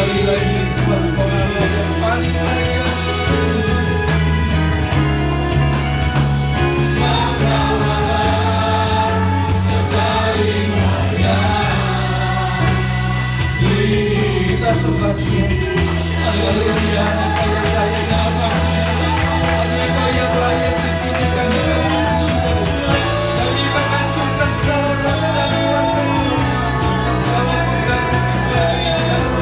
sekali lagi sebab Engkau Allah yang paling kaya. Kita sembah Dia. Haleluya. Engkau yang kaya namanya. Engkau yang layak ditinggikan kami menghancurkan segala roh dan kuasa buruk, segala pengganggu ibadah di dalam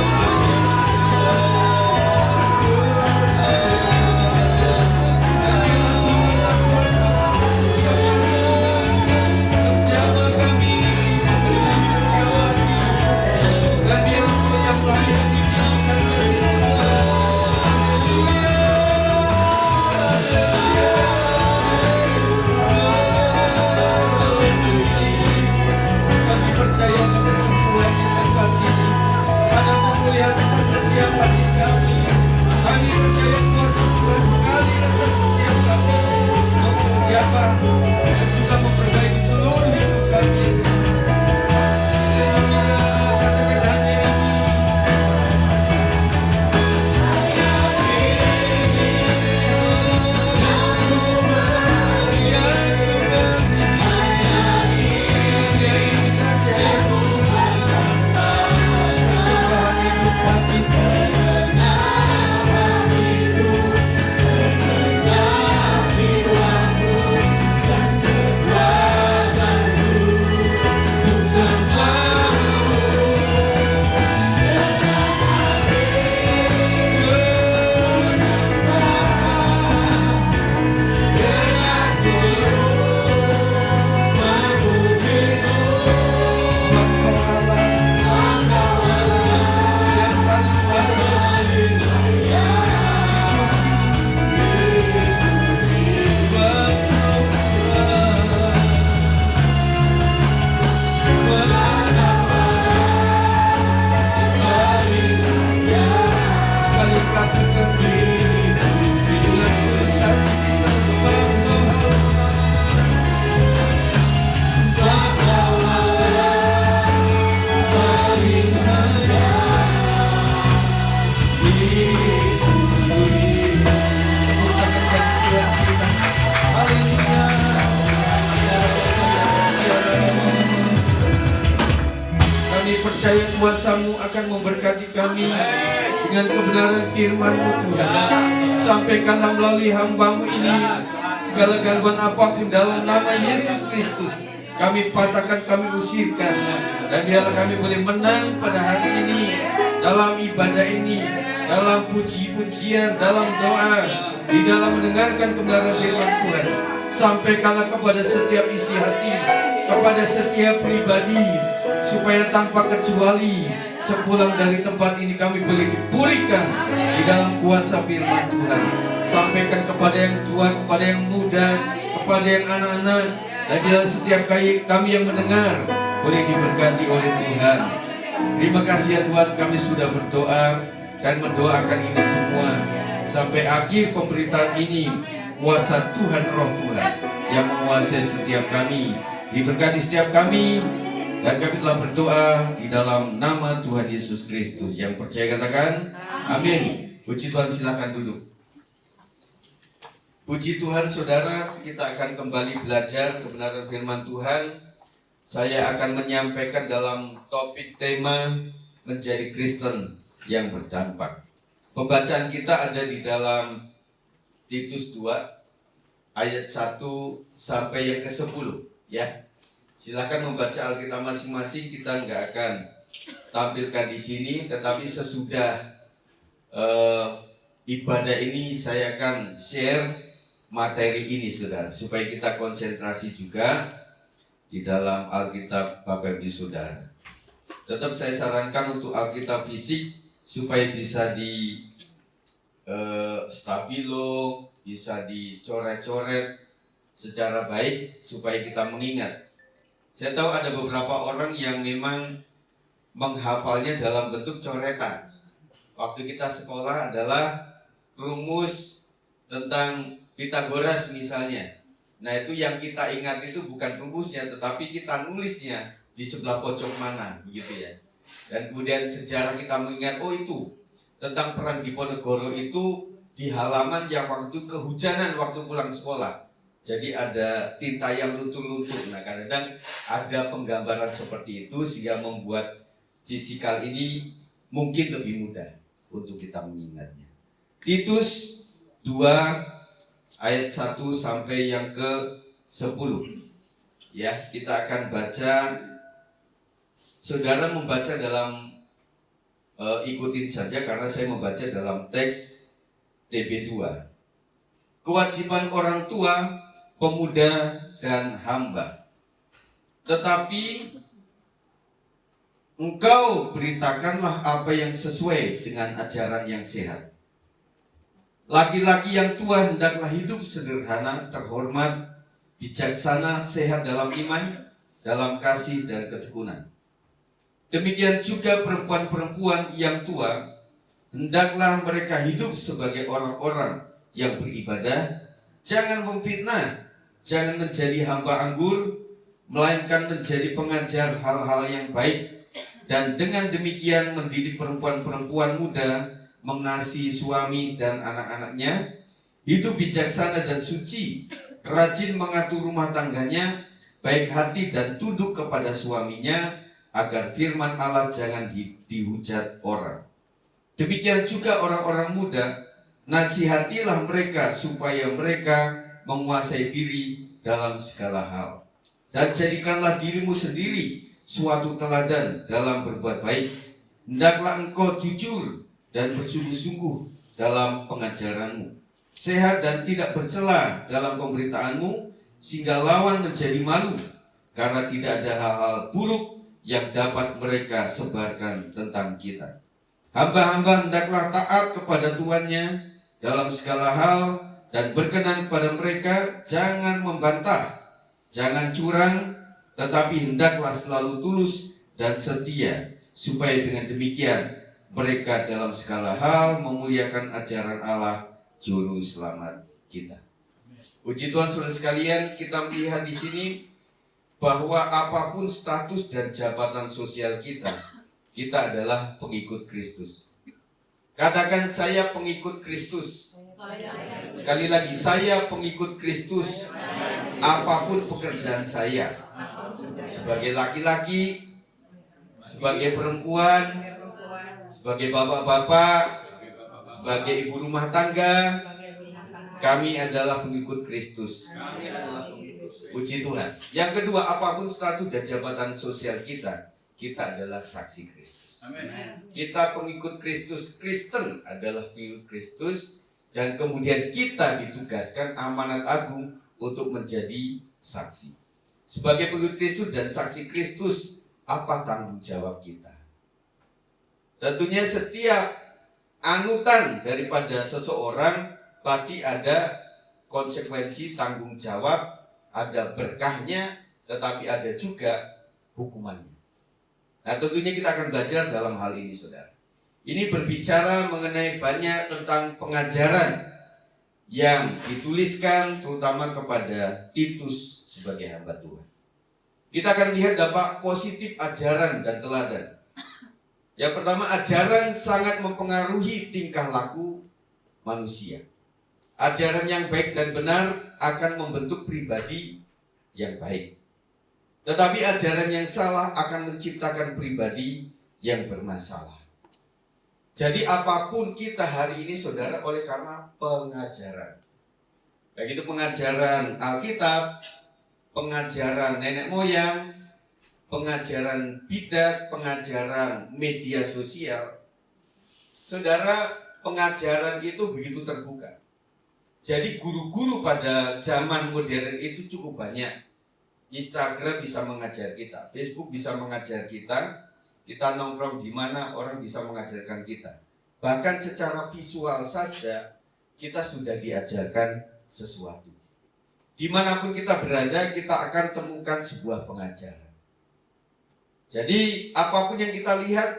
kuasa-Mu akan memberkati kami dengan kebenaran firman-Mu Tuhan. Sampaikanlah melalui hamba-Mu ini segala gangguan apapun dalam nama Yesus Kristus. Kami patahkan, kami usirkan, dan biarlah kami boleh menang pada hari ini, dalam ibadah ini, dalam puji-pujian, dalam doa, di dalam mendengarkan kebenaran firman Tuhan. Sampaikanlah kepada setiap isi hati, kepada setiap pribadi, supaya tanpa kecuali sepulang dari tempat ini kami boleh dipulihkan di dalam kuasa firman Tuhan. Sampaikan kepada yang tua, kepada yang muda, kepada yang anak-anak, dan biarlah setiap kami yang mendengar boleh diberkati oleh Tuhan. Terima kasih ya Tuhan, kami sudah berdoa dan mendoakan ini semua sampai akhir pemberitaan ini. Kuasa Tuhan, Roh Tuhan yang menguasai setiap kami, diberkati setiap kami. Dan kami telah berdoa di dalam nama Tuhan Yesus Kristus. Yang percaya katakan amin. Puji Tuhan, silakan duduk. Puji Tuhan saudara, kita akan kembali belajar kebenaran firman Tuhan. Saya akan menyampaikan dalam topik tema menjadi Kristen yang berdampak. Pembacaan kita ada di dalam Titus 2 ayat 1 sampai yang ke-10 ya. Silakan membaca Alkitab masing-masing. Kita nggak akan tampilkan di sini, tetapi sesudah ibadah ini saya akan share materi ini saudara, supaya kita konsentrasi juga di dalam Alkitab Bapak Ibu Saudara. Tetap saya sarankan untuk Alkitab fisik supaya bisa di stabilo, bisa dicoret-coret secara baik supaya kita mengingat. Saya tahu ada beberapa orang yang memang menghafalnya dalam bentuk coretan. Waktu kita sekolah adalah rumus tentang Pitagoras misalnya. Nah itu yang kita ingat itu bukan rumusnya, tetapi kita nulisnya di sebelah pojok mana, begitu ya. Dan kemudian sejarah kita mengingat, oh itu tentang perang Diponegoro itu di halaman yang waktu kehujanan waktu pulang sekolah. Jadi ada tinta yang luntur-luntur. Nah, kadang-kadang ada penggambaran seperti itu sehingga membuat fisikal ini mungkin lebih mudah untuk kita mengingatnya. Titus 2 ayat 1 sampai yang ke-10. Ya, kita akan baca. Saudara membaca dalam ikutin saja karena saya membaca dalam teks TB2. Kewajiban orang tua, pemuda dan hamba. Tetapi engkau beritakanlah apa yang sesuai dengan ajaran yang sehat. Laki-laki yang tua hendaklah hidup sederhana, terhormat, bijaksana, sehat dalam iman, dalam kasih dan ketekunan. Demikian juga perempuan-perempuan yang tua, hendaklah mereka hidup sebagai orang-orang yang beribadah, jangan memfitnah, jangan menjadi hamba anggur, melainkan menjadi pengajar hal-hal yang baik, dan dengan demikian mendidik perempuan-perempuan muda mengasihi suami dan anak-anaknya, hidup bijaksana dan suci, rajin mengatur rumah tangganya, baik hati dan tunduk kepada suaminya, agar firman Allah jangan dihujat orang. Demikian juga orang-orang muda, nasihatilah mereka supaya mereka menguasai diri dalam segala hal. Dan jadikanlah dirimu sendiri suatu teladan dalam berbuat baik. Hendaklah engkau jujur dan bersungguh-sungguh dalam pengajaranmu, sehat dan tidak bercela dalam pemberitaanmu, sehingga lawan menjadi malu, karena tidak ada hal-hal buruk yang dapat mereka sebarkan tentang kita. Hamba-hamba hendaklah taat kepada tuannya dalam segala hal dan berkenan kepada mereka, jangan membantah, jangan curang, tetapi hendaklah selalu tulus dan setia, supaya dengan demikian mereka dalam segala hal memuliakan ajaran Allah Juru Selamat kita. Puji Tuhan, saudara sekalian, kita melihat di sini bahwa apapun status dan jabatan sosial kita, kita adalah pengikut Kristus. Katakan, saya pengikut Kristus. Sekali lagi, saya pengikut Kristus. Apapun pekerjaan saya, sebagai laki-laki, sebagai perempuan, sebagai bapak-bapak, sebagai ibu rumah tangga, kami adalah pengikut Kristus. Puji Tuhan. Yang kedua, apapun status dan jabatan sosial kita, kita adalah saksi Kristus. Kita pengikut Kristus. Kristen adalah pengikut Kristus, dan kemudian kita ditugaskan amanat agung untuk menjadi saksi. Sebagai pengikut Kristus dan saksi Kristus, apa tanggung jawab kita? Tentunya setiap anutan daripada seseorang pasti ada konsekuensi, tanggung jawab, ada berkahnya, tetapi ada juga hukumannya. Nah, tentunya kita akan belajar dalam hal ini, saudara. Ini berbicara mengenai banyak tentang pengajaran yang dituliskan terutama kepada Titus sebagai hamba Tuhan. Kita akan lihat dampak positif ajaran dan teladan. Yang pertama, ajaran sangat mempengaruhi tingkah laku manusia. Ajaran yang baik dan benar akan membentuk pribadi yang baik. Tetapi ajaran yang salah akan menciptakan pribadi yang bermasalah. Jadi apapun kita hari ini, saudara, oleh karena pengajaran. Baik itu pengajaran Alkitab, pengajaran nenek moyang, pengajaran bidat, pengajaran media sosial. Saudara, pengajaran itu begitu terbuka. Jadi guru-guru pada zaman modern itu cukup banyak. Instagram bisa mengajar kita, Facebook bisa mengajar kita, kita nongkrong di mana orang bisa mengajarkan kita. Bahkan secara visual saja kita sudah diajarkan sesuatu. Dimanapun kita berada, kita akan temukan sebuah pengajaran. Jadi apapun yang kita lihat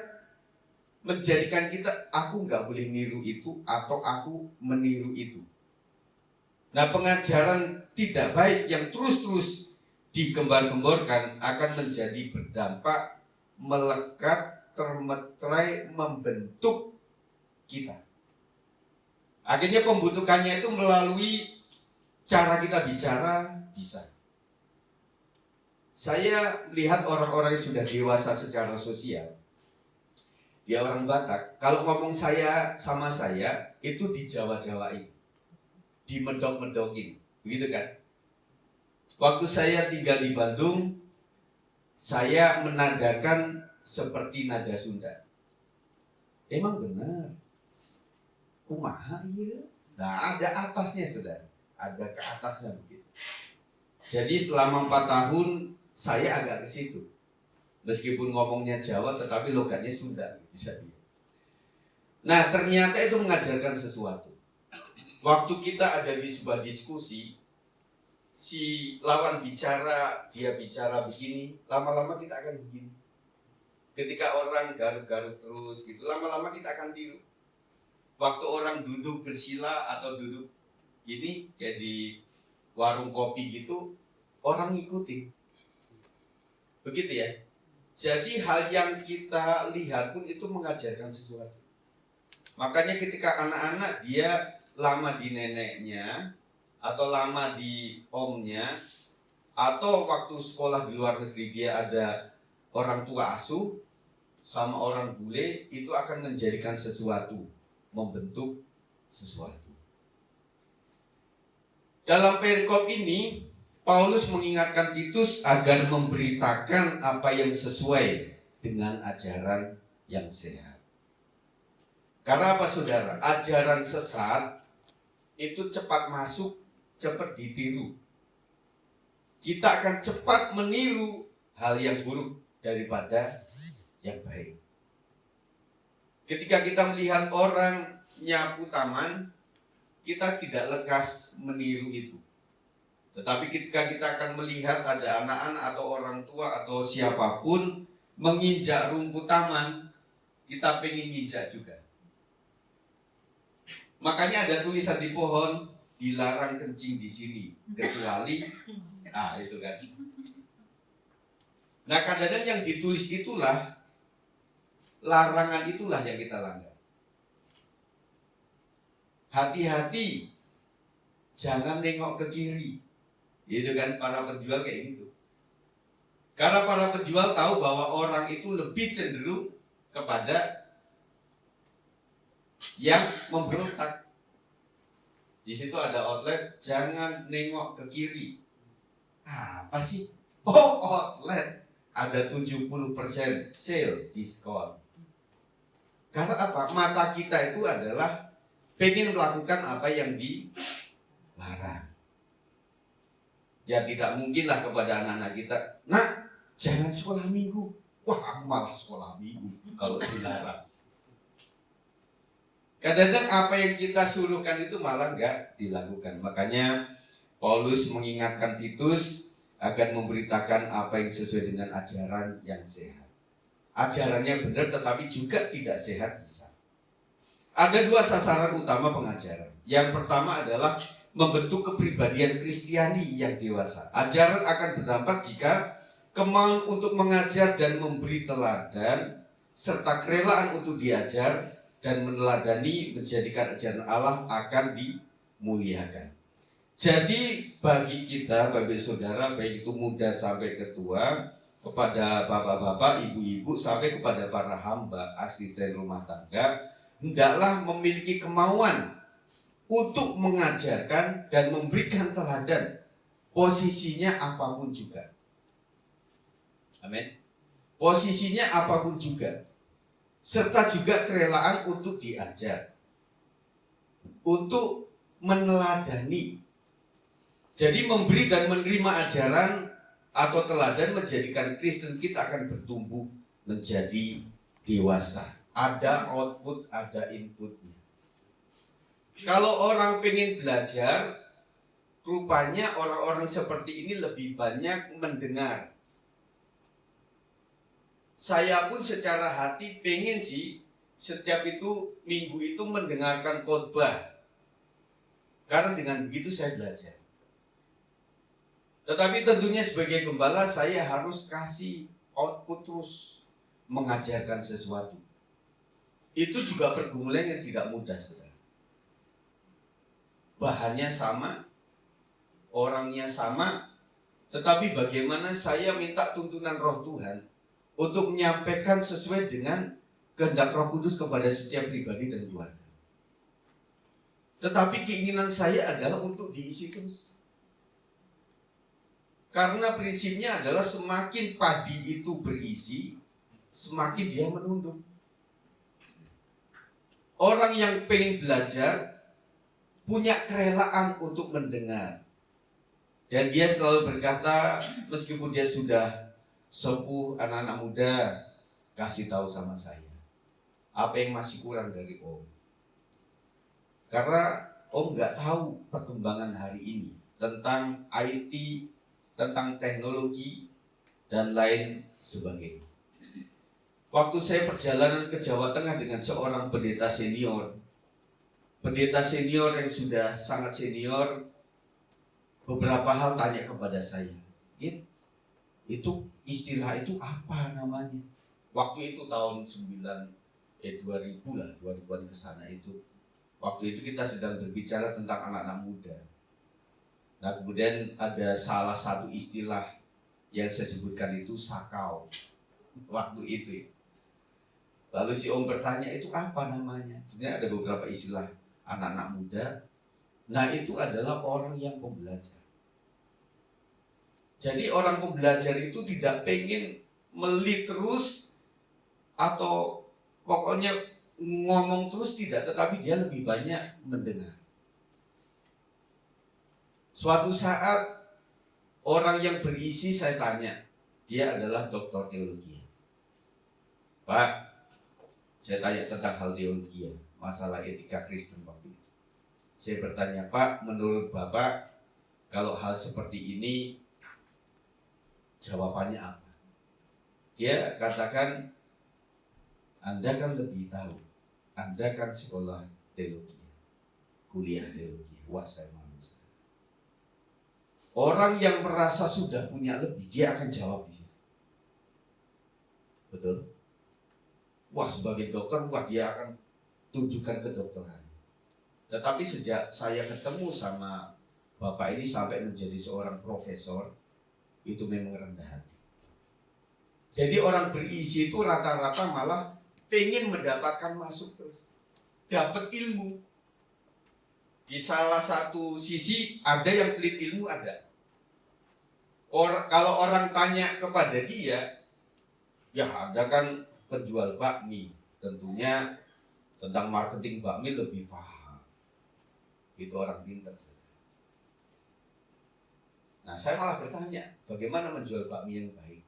menjadikan kita, aku nggak boleh niru itu atau aku meniru itu. Nah, pengajaran tidak baik yang terus-terus digembar-gemborkan akan menjadi berdampak, melekat, termeterai membentuk kita. Akhirnya pembentukannya itu melalui cara kita bicara bisa. Saya melihat orang-orang yang sudah dewasa secara sosial. Dia orang Batak, kalau ngomong saya sama saya itu dijawa-jawain, dimedok-medokin, begitu kan? Waktu saya tinggal di Bandung, saya menandakan seperti nada Sunda. Emang benar? Kumaha iya? Nah, ada atasnya, saudara. Ada ke atasnya begitu. Jadi selama 4 tahun saya agak ke situ. Meskipun ngomongnya Jawa tetapi logatnya Sunda bisa dia. Nah, ternyata itu mengajarkan sesuatu. Waktu kita ada di sebuah diskusi, si lawan bicara, dia bicara begini, lama-lama kita akan begini. Ketika orang garuk-garuk terus gitu, lama-lama kita akan tiru. Waktu orang duduk bersila atau duduk gini kayak di warung kopi gitu, orang ngikutin. Begitu ya. Jadi hal yang kita lihat pun itu mengajarkan sesuatu. Makanya ketika anak-anak dia lama di neneknya atau lama di omnya, atau waktu sekolah di luar negeri dia ada orang tua asuh sama orang bule, itu akan menjadikan sesuatu, membentuk sesuatu. Dalam perikop ini Paulus mengingatkan Titus agar memberitakan apa yang sesuai dengan ajaran yang sehat. Karena apa saudara? Ajaran sesat itu cepat masuk, cepat ditiru. Kita akan cepat meniru hal yang buruk daripada yang baik. Ketika kita melihat orang nyapu taman, kita tidak lekas meniru itu. Tetapi ketika kita akan melihat ada anak-anak atau orang tua atau siapapun menginjak rumput taman, kita pengen nginjak juga. Makanya ada tulisan di pohon, dilarang kencing di sini, kecuali, itu kan. Nah kadang-kadang yang ditulis itulah, larangan itulah yang kita langgar. Hati-hati, jangan nengok ke kiri. Itu kan para penjual kayak gitu. Karena para penjual tahu bahwa orang itu lebih cenderung kepada yang memberontak. Di situ ada outlet, jangan nengok ke kiri. Apa sih? Oh, outlet ada 70% sale diskon. Karena apa? Mata kita itu adalah pengen melakukan apa yang dilarang. Ya tidak mungkinlah kepada anak-anak kita, nak jangan sekolah minggu. Wah, aku malah sekolah minggu kalau dilarang. Kadang-kadang apa yang kita suruhkan itu malah enggak dilakukan. Makanya Paulus mengingatkan Titus agar memberitakan apa yang sesuai dengan ajaran yang sehat. Ajarannya benar tetapi juga tidak sehat bisa. Ada 2 sasaran utama pengajaran. Yang pertama adalah membentuk kepribadian Kristiani yang dewasa. Ajaran akan berdampak jika kemauan untuk mengajar dan memberi teladan serta kerelaan untuk diajar dan meneladani menjadikan ajaran Allah akan dimuliakan. Jadi bagi kita, bagi saudara, baik itu muda sampai ketua, kepada bapak-bapak, ibu-ibu, sampai kepada para hamba, asisten rumah tangga, hendaklah memiliki kemauan untuk mengajarkan dan memberikan teladan, posisinya apapun juga. Amin. Posisinya apapun juga. Serta juga kerelaan untuk diajar, untuk meneladani. Jadi memberi dan menerima ajaran atau teladan menjadikan Kristen kita akan bertumbuh menjadi dewasa. Ada output, ada inputnya. Kalau orang pengen belajar, rupanya orang-orang seperti ini lebih banyak mendengar. Saya pun secara hati pengen sih setiap itu minggu itu mendengarkan khotbah. Karena dengan begitu saya belajar. Tetapi tentunya sebagai gembala saya harus kasih output terus. mengajarkan sesuatu. Itu juga pergumulan yang tidak mudah, saudara. Bahannya sama, orangnya sama, tetapi bagaimana saya minta tuntunan Roh Tuhan untuk menyampaikan sesuai dengan kehendak Roh Kudus kepada setiap pribadi dan keluarga. Tetapi keinginan saya adalah untuk diisi terus. Karena prinsipnya adalah semakin padi itu berisi, semakin dia menunduk. Orang yang pengen belajar punya kerelaan untuk mendengar. Dan dia selalu berkata, meskipun dia sudah sepuh, anak-anak muda, kasih tahu sama saya apa yang masih kurang dari Om. Karena Om nggak tahu perkembangan hari ini tentang IT, tentang teknologi, dan lain sebagainya. Waktu saya perjalanan ke Jawa Tengah dengan seorang pendeta senior yang sudah sangat senior, beberapa hal tanya kepada saya, Git, itu istilah itu apa namanya? Waktu itu tahun 2000 lah, 2000-an kesana itu. Waktu itu kita sedang berbicara tentang anak-anak muda. Nah, kemudian ada salah satu istilah yang saya sebutkan itu sakau. Waktu itu. Lalu si Om bertanya, itu apa namanya? Sebenarnya ada beberapa istilah anak-anak muda. Nah, itu adalah orang yang pembelajar. Jadi orang pembelajar itu tidak pengen melit terus atau pokoknya ngomong terus, tidak, tetapi dia lebih banyak mendengar. Suatu saat orang yang berisi saya tanya, dia adalah doktor teologi. Pak, saya tanya tentang hal teologi, masalah etika Kristen waktu itu. Saya bertanya, Pak, menurut Bapak, kalau hal seperti ini, jawabannya apa? Dia katakan, Anda kan lebih tahu. Anda kan sekolah teologi, kuliah teologi. Wah, saya malu. Orang yang merasa sudah punya lebih, dia akan jawab di situ. Betul? Wah, sebagai dokter, dia akan tunjukkan kedokteran. Tetapi sejak saya ketemu sama Bapak ini sampai menjadi seorang profesor, itu memang rendah hati. Jadi orang berisi itu rata-rata malah pengen mendapatkan masuk terus, dapat ilmu. Di salah satu sisi ada yang pelit ilmu, ada. Kalau orang tanya kepada dia, ya Anda kan penjual bakmi, tentunya tentang marketing bakmi lebih paham. Itu orang pintar. Nah, saya malah bertanya, bagaimana menjual bakmi yang baik?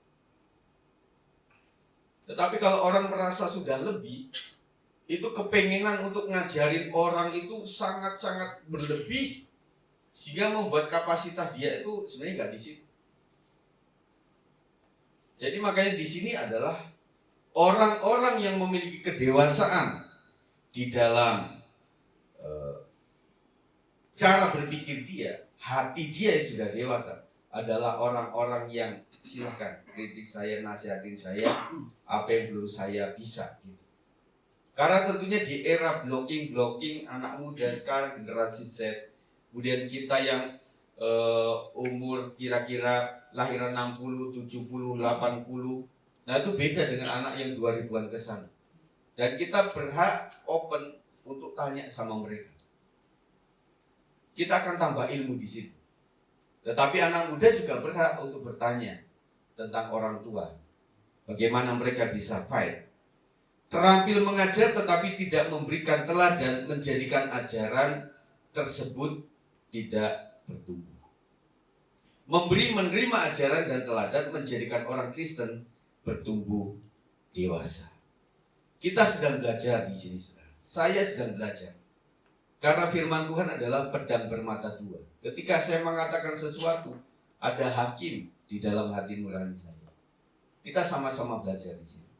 Tetapi kalau orang merasa sudah lebih, itu kepengenan untuk ngajarin orang itu sangat-sangat berlebih, sehingga membuat kapasitas dia itu sebenarnya nggak di situ. Jadi makanya di sini adalah orang-orang yang memiliki kedewasaan di dalam cara berpikir dia, hati dia yang sudah dewasa, adalah orang-orang yang silakan kritik saya, nasihatin saya, apa yang belum saya bisa gitu. Karena tentunya di era blocking anak muda sekarang, generasi Z, kemudian kita yang umur kira-kira lahiran 60, 70, 80, nah itu beda dengan anak yang 2000-an ke sana. Dan kita berhak open untuk tanya sama mereka. Kita akan tambah ilmu di situ. Tetapi anak muda juga berhak untuk bertanya tentang orang tua. Bagaimana mereka bisa fight. Terampil mengajar tetapi tidak memberikan teladan, menjadikan ajaran tersebut tidak bertumbuh. Menerima ajaran dan teladan menjadikan orang Kristen bertumbuh dewasa. Kita sedang belajar di sini, saudara. Saya sedang belajar. Karena firman Tuhan adalah pedang bermata dua. Ketika saya mengatakan sesuatu, ada hakim di dalam hati nurani saya. Kita sama-sama belajar di sini.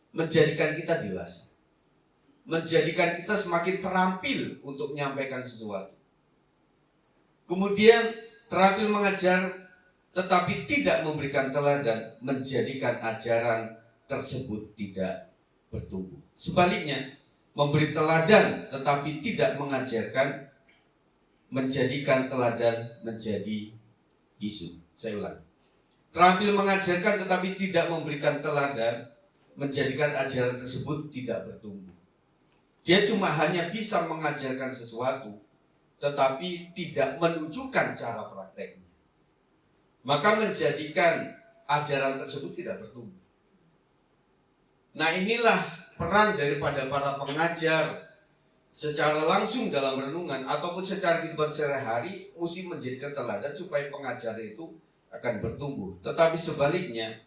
Menjadikan kita dewasa. Menjadikan kita semakin terampil untuk menyampaikan sesuatu. Kemudian terampil mengajar tetapi tidak memberikan teladan, menjadikan ajaran tersebut tidak bertumbuh. Sebaliknya, memberi teladan tetapi tidak mengajarkan, menjadikan teladan menjadi bisu. Saya ulang. Terampil mengajarkan tetapi tidak memberikan teladan, menjadikan ajaran tersebut tidak bertumbuh. Dia cuma hanya bisa mengajarkan sesuatu, tetapi tidak menunjukkan cara prakteknya. Maka menjadikan ajaran tersebut tidak bertumbuh. Nah, inilah peran daripada para pengajar secara langsung dalam renungan ataupun secara kehidupan sehari-hari, mesti menjadikan teladan supaya pengajar itu akan bertumbuh. Tetapi sebaliknya,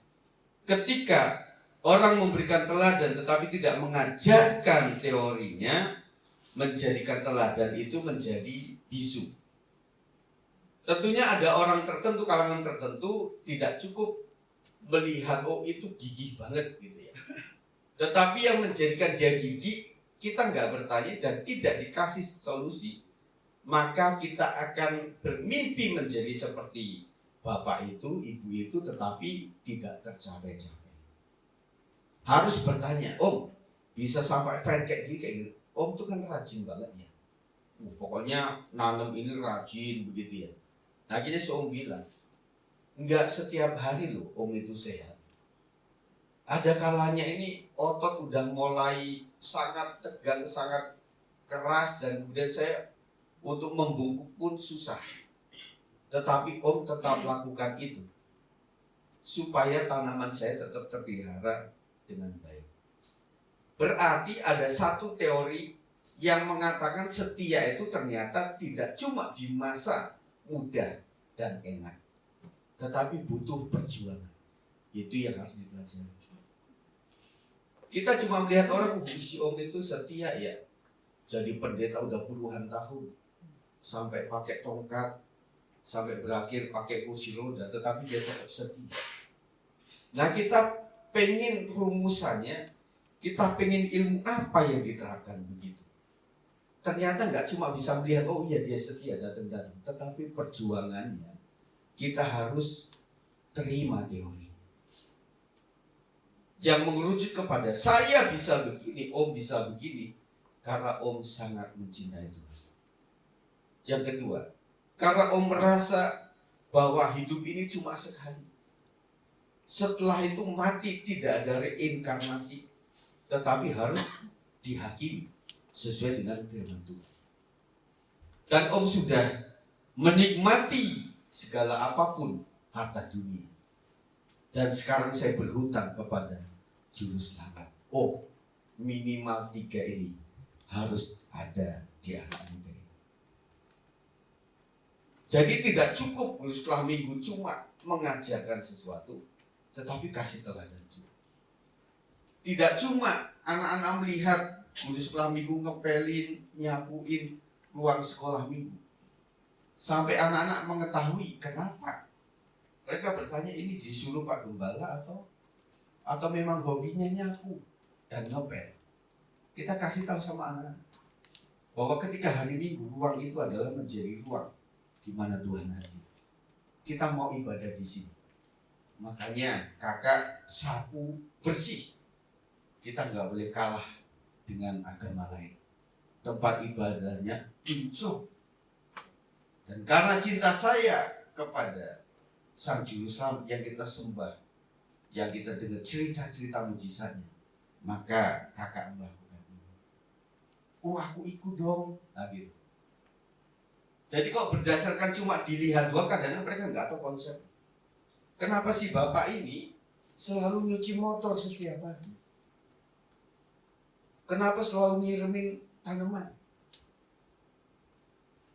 ketika orang memberikan teladan tetapi tidak mengajarkan teorinya, menjadikan teladan itu menjadi bisu. Tentunya ada orang tertentu, kalangan tertentu tidak cukup melihat oh itu gigih banget gitu ya. Tetapi yang menjadikan dia gigih, kita nggak bertanya dan tidak dikasih solusi, maka kita akan bermimpi menjadi seperti bapak itu, ibu itu, tetapi tidak tercapai-capai. Harus bertanya, Om, bisa sampai fair kayak gini, Om itu kan rajin banget ya. Pokoknya nanam ini rajin begitu ya. Nah, akhirnya si Om bilang, enggak setiap hari loh Om itu sehat. Ada kalanya ini otot udah mulai sangat tegang, sangat keras, dan kemudian saya untuk membungkuk pun susah. Tetapi Om tetap lakukan itu supaya tanaman saya tetap terpelihara dengan baik. Berarti ada satu teori yang mengatakan setia itu ternyata tidak cuma di masa muda dan enak, tetapi butuh perjuangan. Itu yang harus dipelajari. Kita cuma melihat orang, si Om itu setia ya, jadi pendeta udah puluhan tahun, sampai pakai tongkat, sampai berakhir pakai kursi roda, tetapi dia tetap setia. Nah, kita pengen rumusannya, kita pengen ilmu apa yang diterapkan begitu. Ternyata nggak cuma bisa melihat, oh iya dia setia datang-datang, tetapi perjuangannya kita harus terima teori yang mengerucut kepada saya bisa begini, Om bisa begini, karena Om sangat mencintai Tuhan. Yang kedua, karena Om merasa bahwa hidup ini cuma sekali. Setelah itu mati, tidak ada reinkarnasi, tetapi harus dihakimi sesuai dengan firman Tuhan. Dan Om sudah menikmati segala apapun harta dunia. Dan sekarang saya berhutang kepada Juru Selamat. Oh, minimal 3 ini harus ada di anak muda ini. Jadi tidak cukup setelah minggu cuma mengajarkan sesuatu, tetapi kasih teladan juga. Tidak cuma anak-anak melihat guru sekolah minggu ngepelin, nyapuin ruang sekolah minggu, sampai anak-anak mengetahui kenapa. Mereka bertanya, ini disuruh Pak Gembala atau memang hobinya nyapu dan ngepel. Kita kasih tahu sama anak bahwa ketika hari Minggu, ruang itu adalah menjadi ruang di mana Tuhan hadir. Kita mau ibadah di sini. Makanya kakak sapu bersih. Kita nggak boleh kalah dengan agama lain. Tempat ibadahnya incuk. Dan karena cinta saya kepada Sang Juru Selamat yang kita sembah, yang kita dengar cerita-cerita mujizatnya, maka kakak melakukan ini. Oh, aku ikut dong. Nah gitu. Jadi kok berdasarkan cuma dilihat doang, kadang-kadang mereka nggak tahu konsep. Kenapa sih bapak ini selalu nyuci motor setiap pagi? Kenapa selalu nyiramin tanaman?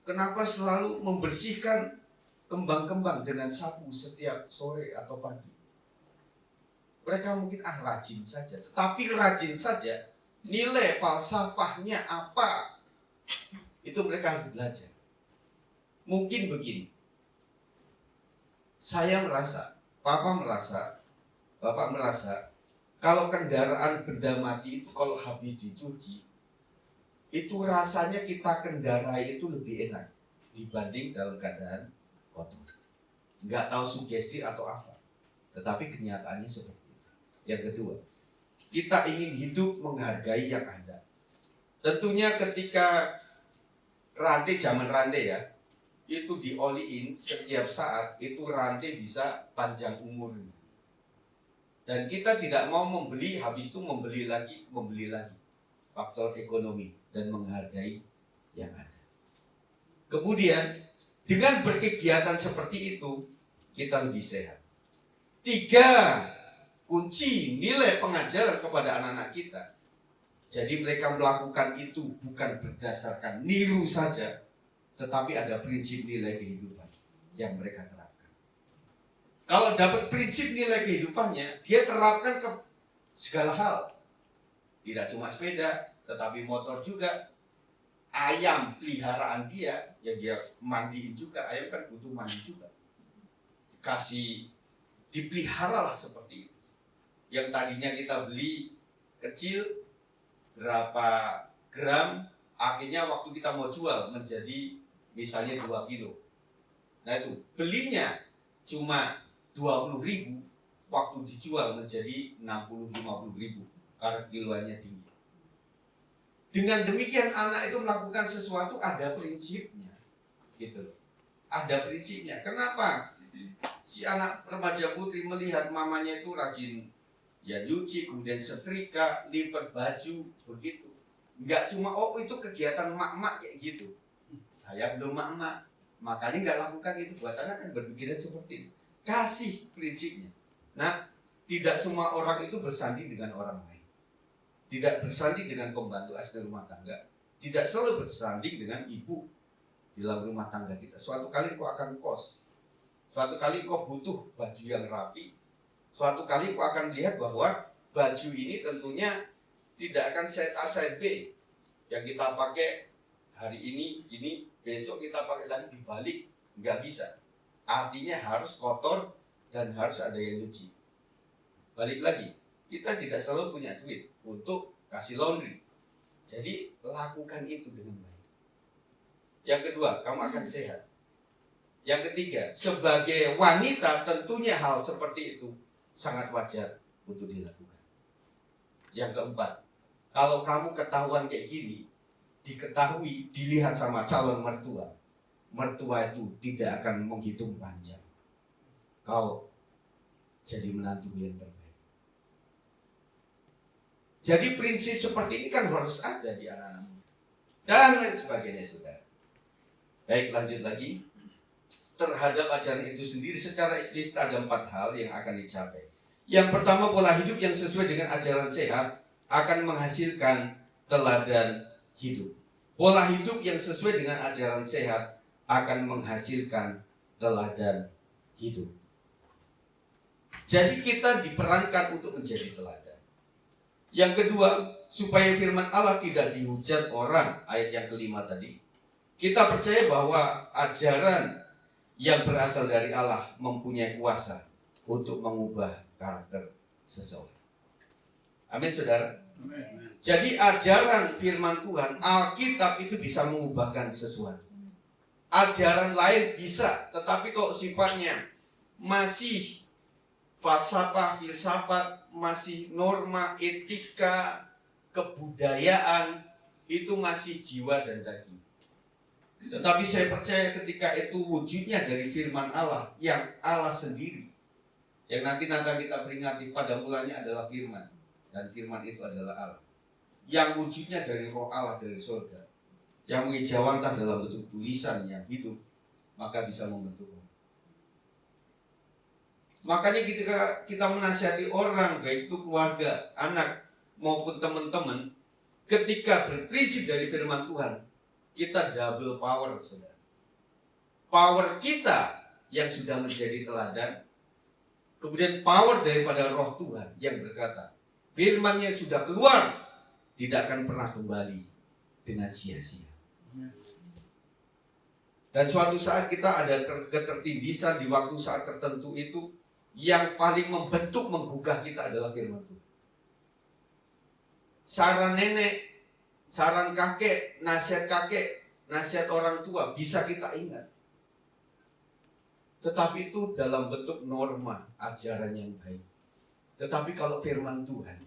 Kenapa selalu membersihkan kembang-kembang dengan sapu setiap sore atau pagi? Mereka mungkin rajin saja, tetapi rajin saja, nilai falsafahnya apa? Itu mereka harus belajar. Mungkin begini, saya merasa, bapak merasa, kalau kendaraan benda mati itu kalau habis dicuci, itu rasanya kita kendarai itu lebih enak dibanding dalam keadaan kotor. Nggak tahu sugesti atau apa, tetapi kenyataannya seperti itu. Yang kedua, kita ingin hidup menghargai yang ada. Tentunya ketika zaman rantai ya, itu dioliin setiap saat, itu rantai bisa panjang umur. Dan kita tidak mau membeli, habis itu membeli lagi. Faktor ekonomi dan menghargai yang ada. Kemudian, dengan berkegiatan seperti itu, kita lebih sehat. 3 kunci nilai pengajaran kepada anak-anak kita. Jadi mereka melakukan itu bukan berdasarkan niru saja, tetapi ada prinsip nilai kehidupan yang mereka terapkan. Kalau dapat prinsip nilai kehidupannya, dia terapkan ke segala hal. Tidak cuma sepeda, tetapi motor juga. Ayam peliharaan dia, ya dia mandiin juga. Ayam kan butuh mandi juga. Dipelihara lah seperti itu. Yang tadinya kita beli kecil berapa gram, akhirnya waktu kita mau jual menjadi misalnya 2 kilo. Nah itu belinya cuma 20.000, waktu dijual menjadi 60-50.000 karena kiloannya tinggi. Dengan demikian anak itu melakukan sesuatu ada prinsipnya, gitu. Ada prinsipnya. Kenapa? Si anak remaja putri melihat mamanya itu rajin ya nyuci, kemudian setrika, lipat baju, begitu. Enggak cuma itu kegiatan mak-mak kayak gitu. Saya belum mak-mak, makanya enggak lakukan itu. Buat anak kan berpikirnya seperti itu. Kasih prinsipnya. Nah, tidak semua orang itu bersanding dengan orang lain. Tidak bersanding dengan pembantu asisten rumah tangga. Tidak selalu bersanding dengan ibu di dalam rumah tangga kita. Suatu kali kau akan kos. Suatu kali kau butuh baju yang rapi. Suatu kali kau akan lihat bahwa baju ini tentunya tidak akan set A, set B. Yang kita pakai hari ini, besok kita pakai lagi dibalik. Nggak bisa. Artinya harus kotor dan harus ada yang nyuci. Balik lagi, kita tidak selalu punya duit untuk kasih laundry. Jadi lakukan itu dengan baik. Yang kedua, kamu akan sehat. Yang ketiga, sebagai wanita tentunya hal seperti itu sangat wajar untuk dilakukan. Yang keempat, kalau kamu ketahuan kayak gini, diketahui, dilihat sama calon mertua, mertua itu tidak akan menghitung panjang. Kau jadi menantu yang terbaik. Jadi prinsip seperti ini kan harus ada di anak-anak dan lain sebagainya, saudara. Baik, lanjut lagi. Terhadap ajaran itu sendiri secara eksplisit ada 4 hal yang akan dicapai. Yang pertama, pola hidup yang sesuai dengan ajaran sehat akan menghasilkan teladan hidup. Pola hidup yang sesuai dengan ajaran sehat akan menghasilkan teladan hidup. Jadi kita diperankan untuk menjadi teladan. Yang kedua, supaya firman Allah tidak dihujat orang, ayat yang kelima tadi. Kita percaya bahwa ajaran yang berasal dari Allah mempunyai kuasa untuk mengubah karakter seseorang. Amin, saudara. Amin. Jadi ajaran firman Tuhan, Alkitab itu bisa mengubahkan sesuatu. Ajaran lain bisa, tetapi kalau sifatnya masih falsafah, filsafat, masih norma, etika, kebudayaan, itu masih jiwa dan daging. Tetapi saya percaya ketika itu wujudnya dari firman Allah, yang Allah sendiri, yang nanti kita peringati pada mulanya adalah firman, dan firman itu adalah Allah, yang wujudnya dari roh Allah dari surga, yang mengejawantah dalam bentuk tulisan yang hidup, maka bisa membentuk. Makanya ketika kita menasihati orang, baik itu keluarga, anak, maupun teman-teman, ketika berprinsip dari firman Tuhan, kita double power, saudara. Power kita yang sudah menjadi teladan, kemudian power daripada roh Tuhan yang berkata, firman-Nya sudah keluar, tidak akan pernah kembali dengan sia-sia. Dan suatu saat kita ada ketertindisan di waktu saat tertentu itu, yang paling membentuk, menggugah kita adalah firman Tuhan. Saran nenek, saran kakek, nasihat orang tua bisa kita ingat. Tetapi itu dalam bentuk norma ajaran yang baik. Tetapi kalau firman Tuhan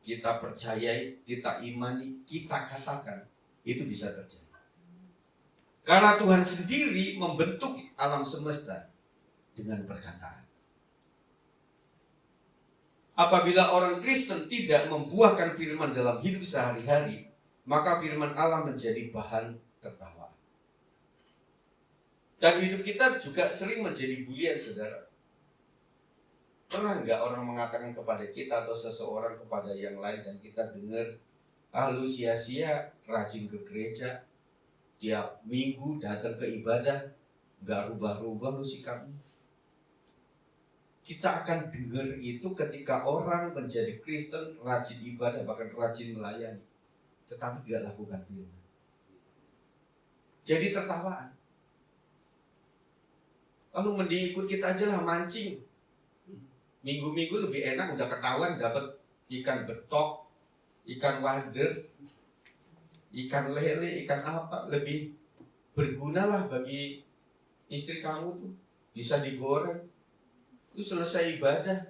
kita percayai, kita imani, kita katakan, itu bisa terjadi. Karena Tuhan sendiri membentuk alam semesta dengan perkataan. Apabila orang Kristen tidak membuahkan firman dalam hidup sehari-hari, maka firman Allah menjadi bahan tertawaan. Dan hidup kita juga sering menjadi bulian, saudara. Pernah nggak orang mengatakan kepada kita atau seseorang kepada yang lain dan kita dengar, lu sia-sia rajin ke gereja, tiap minggu datang ke ibadah, nggak rubah-rubah lu sikapnya. Kita akan dengar itu ketika orang menjadi Kristen, rajin ibadah, bahkan rajin melayani, tetapi tidak lakukan firman. Jadi tertawaan. Lalu mending ikut kita aja lah mancing. Minggu-minggu lebih enak, udah ketahuan dapat ikan betok, ikan wader, ikan lele, ikan apa, lebih berguna lah bagi istri kamu tuh, bisa digoreng. Lu selesai ibadah,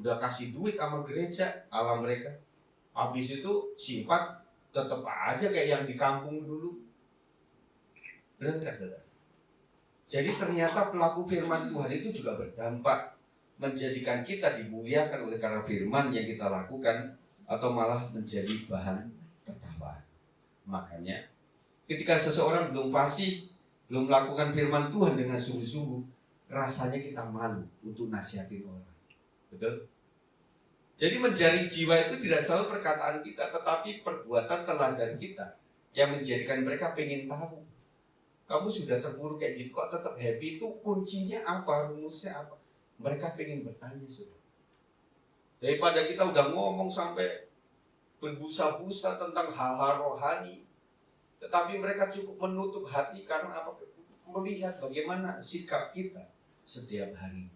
udah kasih duit sama gereja, ala mereka. Habis itu sifat tetap aja kayak yang di kampung dulu. Benar nggak, saudara? Jadi ternyata pelaku firman Tuhan itu juga berdampak, menjadikan kita dimuliakan oleh karena firman yang kita lakukan, atau malah menjadi bahan tertawaan. Makanya ketika seseorang belum fasih, belum melakukan firman Tuhan dengan sungguh-sungguh, rasanya kita malu untuk nasihatin orang. Betul? Jadi menjadi jiwa itu tidak selalu perkataan kita, tetapi perbuatan teladan kita yang menjadikan mereka pengen tahu. Kamu sudah terpuruk kayak gitu, kok tetap happy, itu kuncinya apa, rumusnya apa? Mereka pengen bertanya, sudah. Daripada kita udah ngomong sampai berbusa-busa tentang hal-hal rohani, tetapi mereka cukup menutup hati karena apa? Melihat bagaimana sikap kita setiap hari.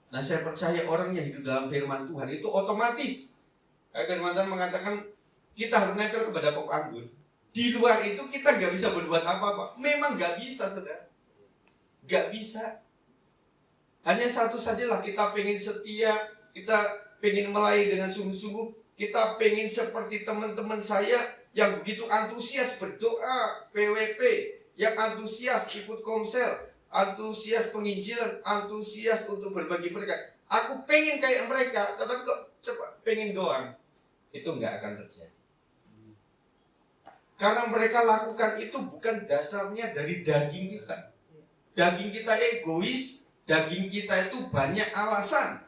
Nah, saya percaya orang yang hidup dalam firman Tuhan itu otomatis, kayak firman Tuhan mengatakan, kita harus nempel kepada pokok anggur. Di luar itu kita gak bisa berbuat apa-apa. Memang gak bisa, saudara. Gak bisa. Hanya satu sajalah, kita pengen setia, kita pengen melayani dengan sungguh-sungguh, kita pengen seperti teman-teman saya yang begitu antusias berdoa, PWP, yang antusias ikut komsel, antusias penginjilan, antusias untuk berbagi berkat. Aku pengen kayak mereka, tetapi kok cepat pengen doang. Itu nggak akan terjadi. Karena mereka lakukan itu bukan dasarnya dari daging kita. Daging kita egois, daging kita itu banyak alasan.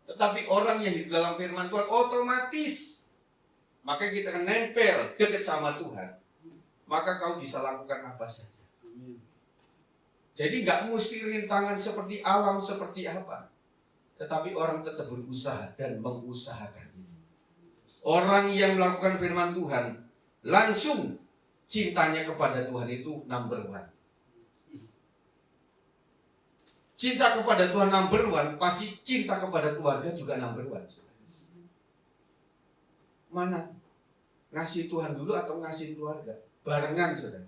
Tetapi orang yang hidup dalam firman Tuhan otomatis, maka kita akan nempel dekat sama Tuhan. Maka kau bisa lakukan apa saja. Jadi gak mesti rintangan seperti alam, seperti apa. Tetapi orang tetap berusaha dan mengusahakan itu. Orang yang melakukan firman Tuhan, langsung cintanya kepada Tuhan itu number one. Cinta kepada Tuhan number one, pasti cinta kepada keluarga juga number one. Mana? Ngasih Tuhan dulu atau ngasih keluarga? Barengan, saudara.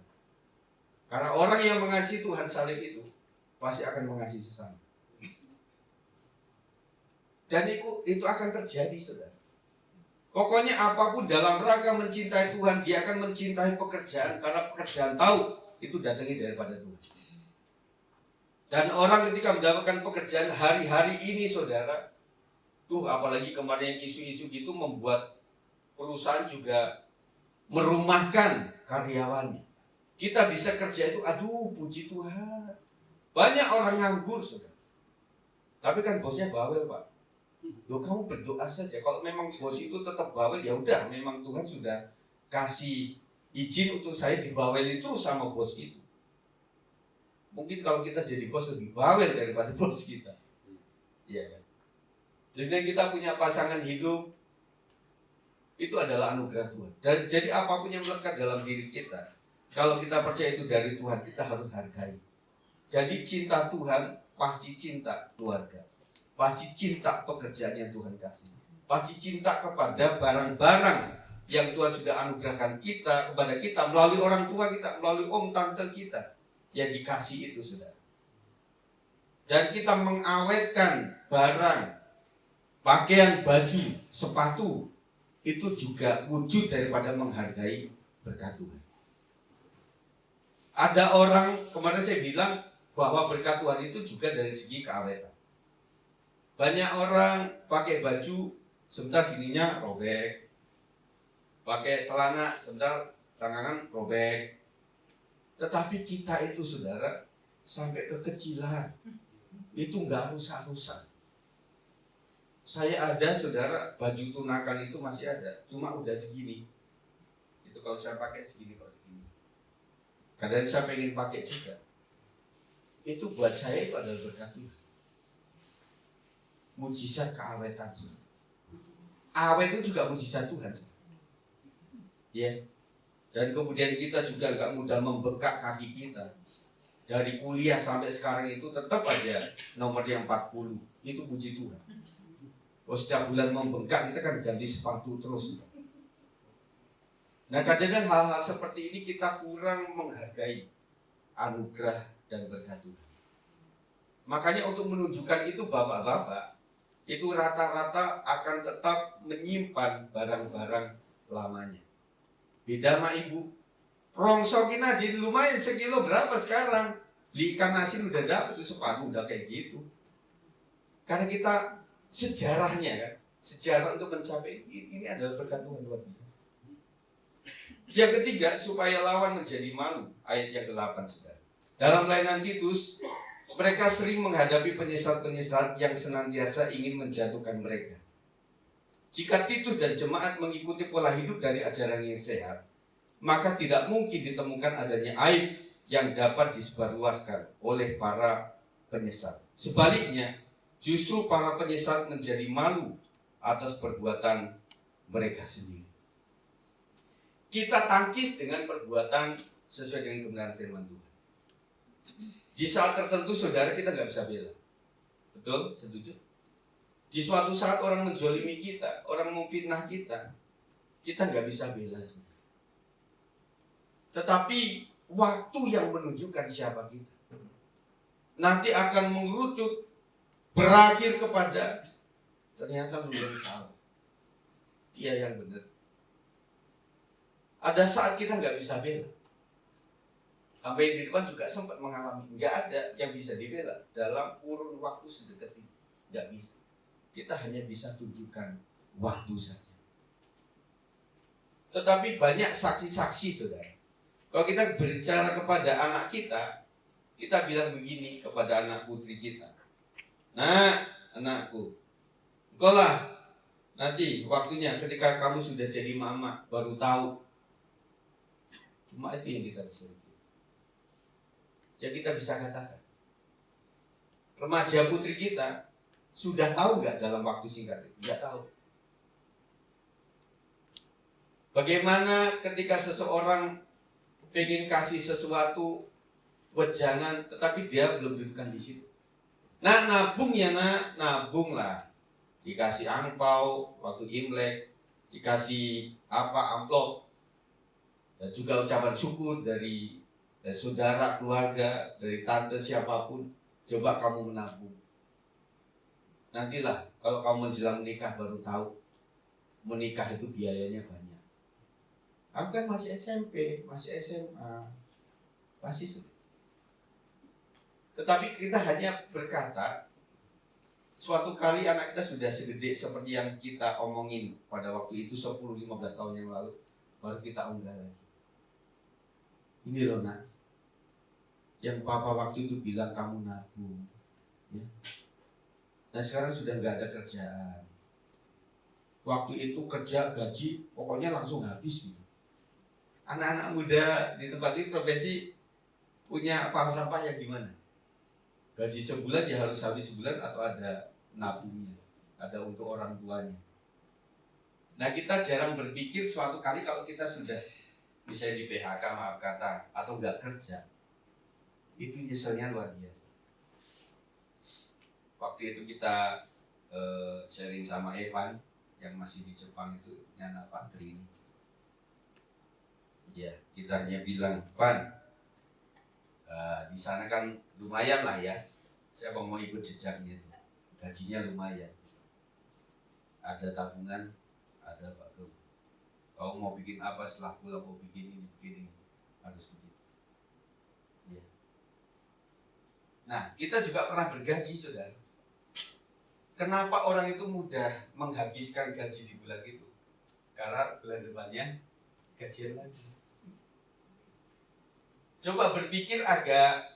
Karena orang yang mengasihi Tuhan salib itu pasti akan mengasihi sesama. Dan itu akan terjadi, saudara. Pokoknya apapun dalam rangka mencintai Tuhan, dia akan mencintai pekerjaan, karena pekerjaan tahu itu datangnya daripada Tuhan. Dan orang ketika mendapatkan pekerjaan hari-hari ini, saudara, apalagi kemarin yang isu-isu gitu membuat perusahaan juga merumahkan karyawannya. Kita bisa kerja itu, puji Tuhan. Banyak orang nganggur, saudara. Tapi kan bosnya bawel, Pak. Loh, kamu berdoa saja. Kalau memang bos itu tetap bawel, ya udah, memang Tuhan sudah kasih izin untuk saya dibawelin terus sama bos itu. Mungkin kalau kita jadi bos lebih bawel daripada bos kita. Iya kan? Jadi kita punya pasangan hidup, itu adalah anugerah Tuhan. Dan jadi apapun yang melekat dalam diri kita, kalau kita percaya itu dari Tuhan, kita harus hargai. Jadi cinta Tuhan pasti cinta keluarga, pasti cinta pekerjaan yang Tuhan kasih, pasti cinta kepada barang-barang yang Tuhan sudah anugerahkan kita, kepada kita melalui orang tua kita, melalui om tante kita yang dikasih itu, saudara. Dan kita mengawetkan barang pakaian, baju, sepatu itu juga wujud daripada menghargai berkat Tuhan. Ada orang, kemarin saya bilang bahwa berkat Tuhan itu juga dari segi keawetan. Banyak orang pakai baju, sebentar sininya robek. Pakai celana, sebentar tangan robek. Tetapi kita itu saudara, sampai kekecilan, itu nggak rusak-rusak. Saya ada saudara, baju tunakan itu masih ada, cuma udah segini. Itu kalau saya pakai segini, kalau segini. Kadang saya pengen pakai juga. Itu buat saya itu adalah berkat Tuhan. Mujizat keawetan. Awet itu juga mujizat Tuhan. Ya. Dan kemudian kita juga nggak mudah membengkak kaki kita. Dari kuliah sampai sekarang itu tetap aja nomor yang 40. Itu puji Tuhan. Kalau setiap bulan membengkak kita kan ganti sepatu terus. Nah kadang-kadang hal-hal seperti ini kita kurang menghargai anugerah dan berkat Tuhan. Makanya untuk menunjukkan itu bapak-bapak itu rata-rata akan tetap menyimpan barang-barang lamanya. Beda sama ibu, rongsokin aja lumayan sekilo berapa sekarang. Di ikan asin udah dapet tuh sepatu udah kayak gitu. Karena kita sejarahnya kan, sejarah untuk mencapai ini adalah berkat Tuhan luar biasa. Yang ketiga, supaya lawan menjadi malu, ayat yang ke-8 saudara. Dalam pelayanan Titus, mereka sering menghadapi penyesat-penyesat yang senantiasa ingin menjatuhkan mereka. Jika Titus dan jemaat mengikuti pola hidup dari ajaran yang sehat, maka tidak mungkin ditemukan adanya aib yang dapat disebarluaskan oleh para penyesat. Sebaliknya, justru para penyesat menjadi malu atas perbuatan mereka sendiri. Kita tangkis dengan perbuatan sesuai dengan kebenaran firman Tuhan. Di saat tertentu saudara kita nggak bisa bela. Betul? Setuju? Di suatu saat orang menzolimi kita, orang memfitnah kita nggak bisa bela. Tetapi waktu yang menunjukkan siapa kita nanti akan mengerucut berakhir kepada ternyata lu yang salah, dia yang benar. Ada saat kita nggak bisa bela. Sampai di depan juga sempat mengalami nggak ada yang bisa dibela dalam kurun waktu sedekat ini, nggak bisa. Kita hanya bisa tunjukkan waktu saja. Tetapi banyak saksi-saksi saudara. Kalau kita berbicara kepada anak kita bilang begini kepada anak putri kita. Nah, anakku, engkau lah nanti waktunya ketika kamu sudah jadi mama baru tahu. Cuma itu yang kita bisa bikin. Jadi kita bisa katakan, remaja putri kita sudah tahu nggak dalam waktu singkat itu? Nggak tahu. Bagaimana ketika seseorang pengen kasih sesuatu wejangan, tetapi dia belum dudukkan di situ. Nah, nabung ya nak, nabung lah. Dikasih angpau waktu Imlek, dikasih amplop, dan juga ucapan syukur dari saudara, keluarga, dari tante siapapun. Coba kamu menabung. Nantilah kalau kamu menjelang menikah baru tahu menikah itu biayanya banyak. Aku kan masih SMP, masih SMA, pasti sudah. Tetapi kita hanya berkata, suatu kali anak kita sudah segede seperti yang kita omongin pada waktu itu 10-15 tahun yang lalu, baru kita unggah lagi. Ini loh nak, yang papa waktu itu bilang kamu nabung, ya. Nah sekarang sudah nggak ada kerjaan. Waktu itu kerja gaji pokoknya langsung habis gitu. Anak-anak muda di tempat ini profesi punya falsafah yang gimana? Gaji sebulan ya harus habis sebulan atau ada nabungnya, ada untuk orang tuanya. Nah kita jarang berpikir suatu kali kalau kita sudah bisa di PHK maaf kata atau nggak kerja, itu nyeselnya luar biasa. Waktu itu kita sharing sama Evan yang masih di Jepang itu, Nyana Patri ini. Ya, kita hanya bilang, Van, di sana kan lumayan lah ya. Saya mau ikut jejaknya itu, gajinya lumayan. ada tabungan, ada bagus. Kau mau bikin apa setelah pulang, mau bikin ini, harus begitu. Ya. Nah, kita juga pernah bergaji, saudara. Kenapa orang itu mudah menghabiskan gaji di bulan itu? Karena bulan depannya gajian lagi. Coba berpikir agak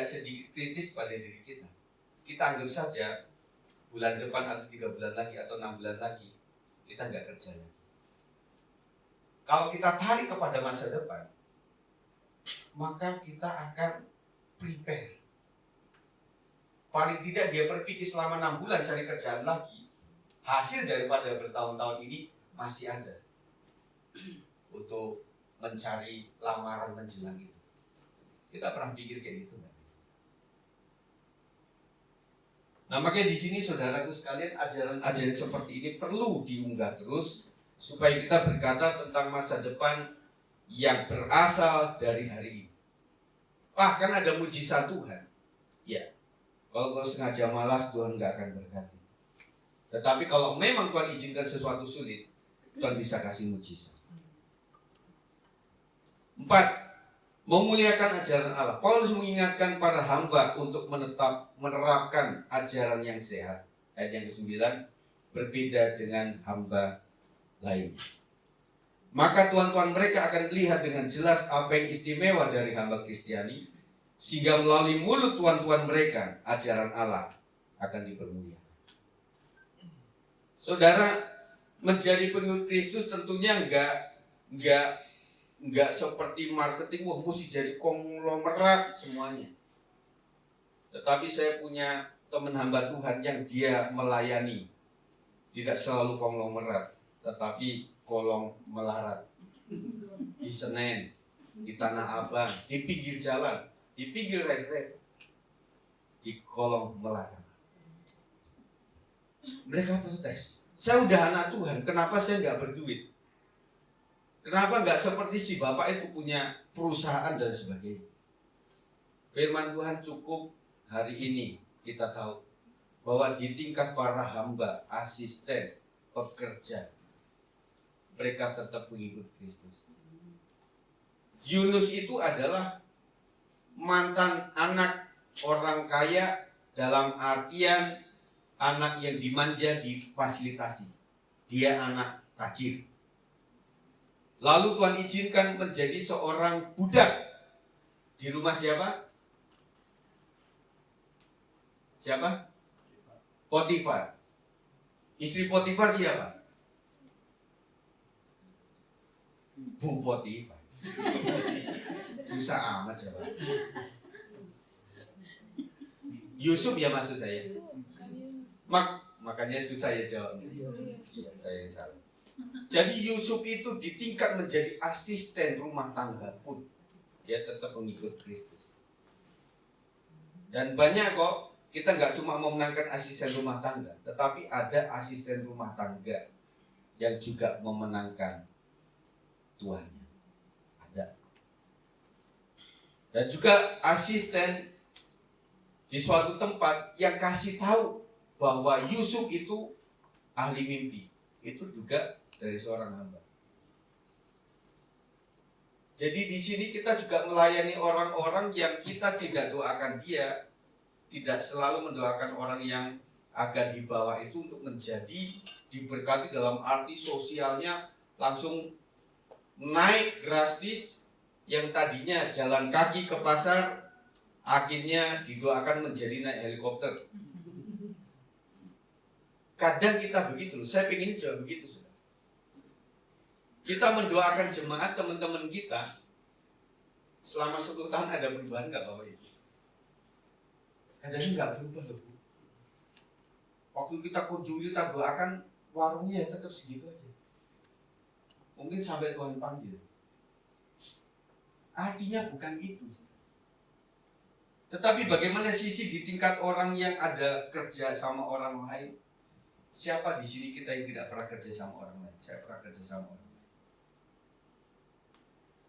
sedikit kritis pada diri kita. Kita anggap saja bulan depan atau 3 bulan lagi atau 6 bulan lagi kita nggak kerja lagi. Kalau kita tarik kepada masa depan, maka kita akan prepare. Paling tidak dia berpikir selama 6 bulan cari kerjaan lagi, hasil daripada bertahun-tahun ini masih ada untuk mencari lamaran menjelang itu. Kita pernah pikir kayak gitu kan? Nah, makanya di sini saudaraku sekalian, ajaran-ajaran seperti ini perlu diunggah terus supaya kita berkata tentang masa depan yang berasal dari hari ini. Bahkan ada mujizat Tuhan. Ya, kalau kau sengaja malas, Tuhan gak akan berkati. Tetapi kalau memang Tuhan izinkan sesuatu sulit, Tuhan bisa kasih mujizat. 4. Memuliakan ajaran Allah. Paulus mengingatkan para hamba untuk menerapkan ajaran yang sehat. Ayat yang ke-9, berbeda dengan hamba lain. Maka tuan-tuan mereka akan melihat dengan jelas apa yang istimewa dari hamba Kristiani, sehingga melalui mulut tuan-tuan mereka ajaran Allah akan dipermuliakan. Saudara, menjadi pengikut Kristus tentunya enggak seperti marketing, wah mesti jadi konglomerat semuanya. Tetapi saya punya teman hamba Tuhan yang dia melayani tidak selalu konglomerat, tetapi kolong melarat di Senen, di Tanah Abang, di pinggir jalan, di pinggir rel, di kolong melarat. Mereka protes, saya udah anak Tuhan, kenapa saya nggak berduit? Kenapa nggak seperti si bapak itu punya perusahaan dan sebagainya? Firman Tuhan cukup hari ini kita tahu bahwa di tingkat para hamba, asisten, pekerja, mereka tetap mengikut Kristus. Yunus itu adalah mantan anak orang kaya, dalam artian anak yang dimanja, difasilitasi. Dia anak tajir. Lalu Tuhan izinkan menjadi seorang budak di rumah siapa? Siapa? Potifar. Istri Potifar siapa? Bu Potifar. Susah amat jawab. Yusuf ya maksud saya. Makanya susah ya jawabnya. Iya, saya yang salah. Jadi Yusuf itu di tingkat menjadi asisten rumah tangga pun dia tetap mengikut Kristus. Dan banyak kok, kita nggak cuma memenangkan asisten rumah tangga, tetapi ada asisten rumah tangga yang juga memenangkan tuannya. Ada. Dan juga asisten di suatu tempat yang kasih tahu bahwa Yusuf itu ahli mimpi. Itu juga dari seorang hamba. Jadi di sini kita juga melayani orang-orang yang kita tidak doakan dia, tidak selalu mendoakan orang yang agak di bawah itu untuk menjadi diberkati dalam arti sosialnya langsung naik drastis, yang tadinya jalan kaki ke pasar akhirnya didoakan menjadi naik helikopter. Kadang kita begitu loh, saya pengen juga begitu saudara. Kita mendoakan jemaat teman-teman kita selama 10 tahun ada perubahan nggak Bapak Ibu? Kadang nggak berubah loh Bu. Waktu kita kunjungi, kita doakan, warungnya tetap segitu aja. Mungkin sampai Tuhan panggil. Artinya bukan itu. Tetapi bagaimana sisi di tingkat orang yang ada kerja sama orang lain? Siapa di sini kita yang tidak pernah kerja sama orang lain? Saya pernah kerja sama orang lain.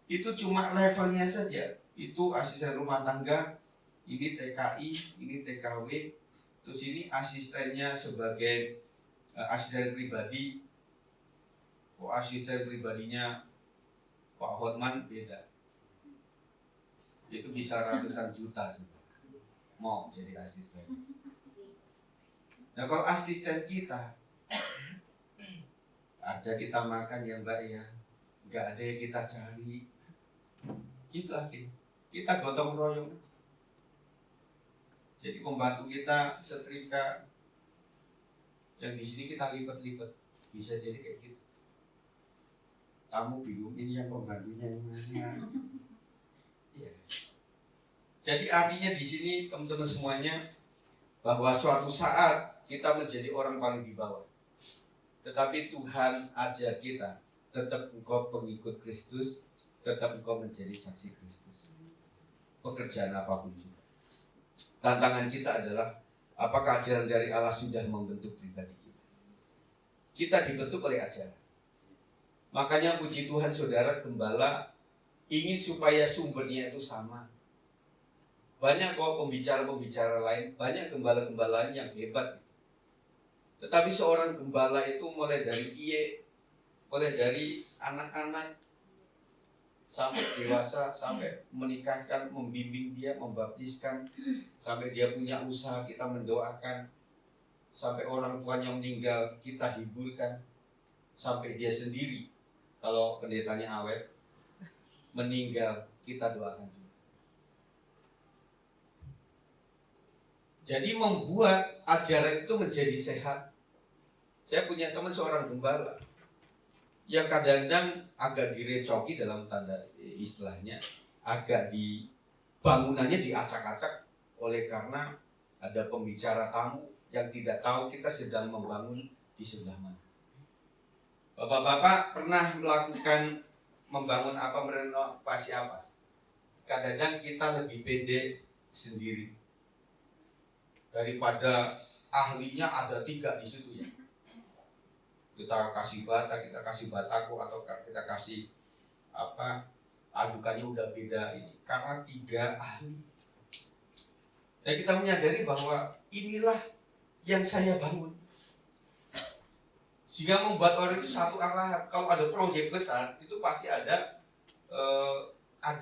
Itu cuma levelnya saja. Itu asisten rumah tangga, ini TKI, ini TKW, terus ini asistennya sebagai asisten pribadi, asisten pribadinya Pak Hotman beda. Itu bisa ratusan juta sih. Mau jadi asisten. Nah kalau asisten kita, ada kita makan ya Mbak ya, nggak ada yang kita cari, itu akhirnya kita gotong royong. Jadi pembantu kita setrika, yang di sini kita lipat-lipat, bisa jadi kayak gitu. Kamu bingung ini yang pembantunya yang mana? Iya. Jadi artinya di sini teman-teman semuanya bahwa suatu saat kita menjadi orang paling di bawah. Tetapi Tuhan ajar kita, tetap engkau pengikut Kristus, tetap engkau menjadi saksi Kristus. Pekerjaan apapun juga. Tantangan kita adalah apakah ajaran dari Allah sudah membentuk pribadi kita. Kita dibentuk oleh ajaran. Makanya puji Tuhan saudara gembala ingin supaya sumbernya itu sama. Banyak kok pembicara-pembicara lain, banyak gembala-gembala yang hebat. Tetapi seorang gembala itu mulai dari kiye, mulai dari anak-anak sampai dewasa, sampai menikahkan, membimbing dia, membaptiskan, sampai dia punya usaha kita mendoakan, sampai orang tuanya meninggal kita hiburkan, sampai dia sendiri kalau pendetanya awet meninggal kita doakan juga. Jadi membuat ajaran itu menjadi sehat. Saya punya teman seorang gembala yang kadang-kadang agak direcoki dalam tanda istilahnya, agak di bangunannya diacak-acak oleh karena ada pembicara tamu yang tidak tahu kita sedang membangun di sebelah mana. Bapak-bapak pernah melakukan membangun apa, merenovasi apa? Kadang-kadang kita lebih pede sendiri daripada ahlinya ada 3 di situ ya. Kita kasih bata, kita kasih bataku, atau kita kasih apa, adukannya udah beda ini karena 3 ahli. Dan kita menyadari bahwa inilah yang saya bangun, sehingga membuat orang itu satu arah. Kalau ada proyek besar itu pasti ada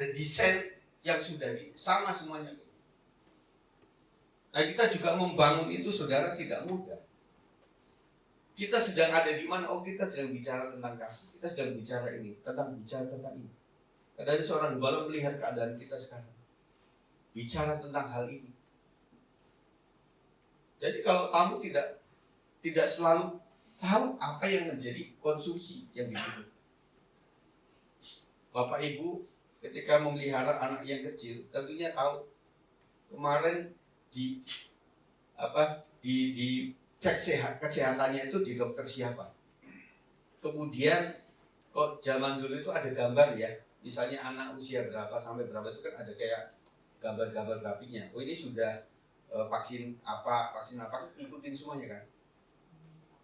desain yang sudah sama semuanya. Nah kita juga membangun itu saudara tidak mudah. Kita sedang ada di mana? Oh kita sedang bicara tentang kasih. Kita sedang bicara ini, bicara tentang ini. Kadang seorang gembala melihat keadaan kita sekarang, bicara tentang hal ini. Jadi kalau tamu tidak selalu tahu apa yang menjadi konsumsi yang dibutuhkan. Bapak Ibu ketika memelihara anak yang kecil tentunya tahu kemarin di cek kesehatannya itu di dokter siapa. Kemudian kok zaman dulu itu ada gambar ya, misalnya anak usia berapa sampai berapa itu kan ada kayak gambar-gambar grafiknya. Oh ini sudah vaksin apa, ikutin semuanya kan.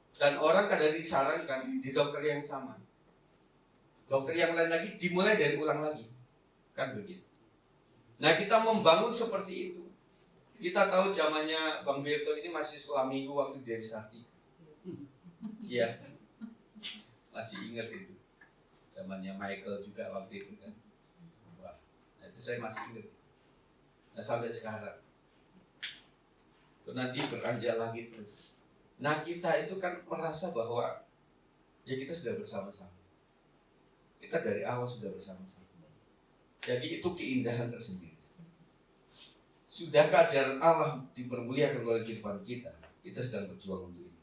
Dan orang kadang disarankan di dokter yang sama, dokter yang lain lagi dimulai dari ulang lagi, kan begitu. Nah kita membangun seperti itu. Kita tahu zamannya Bang Berto ini masih sekolah minggu waktu dari Sakti. Iya, masih ingat itu. Zamannya Michael juga waktu itu kan. Wah, nah itu saya masih ingat. Nah sampai sekarang. Itu nanti beranjak lagi terus. Nah kita itu kan merasa bahwa ya kita sudah bersama-sama. Kita dari awal sudah bersama-sama. Jadi itu keindahan tersendiri. Sudahkah ajaran Allah dipermuliakan oleh kehidupan kita? Kita sedang berjuang untuk ini.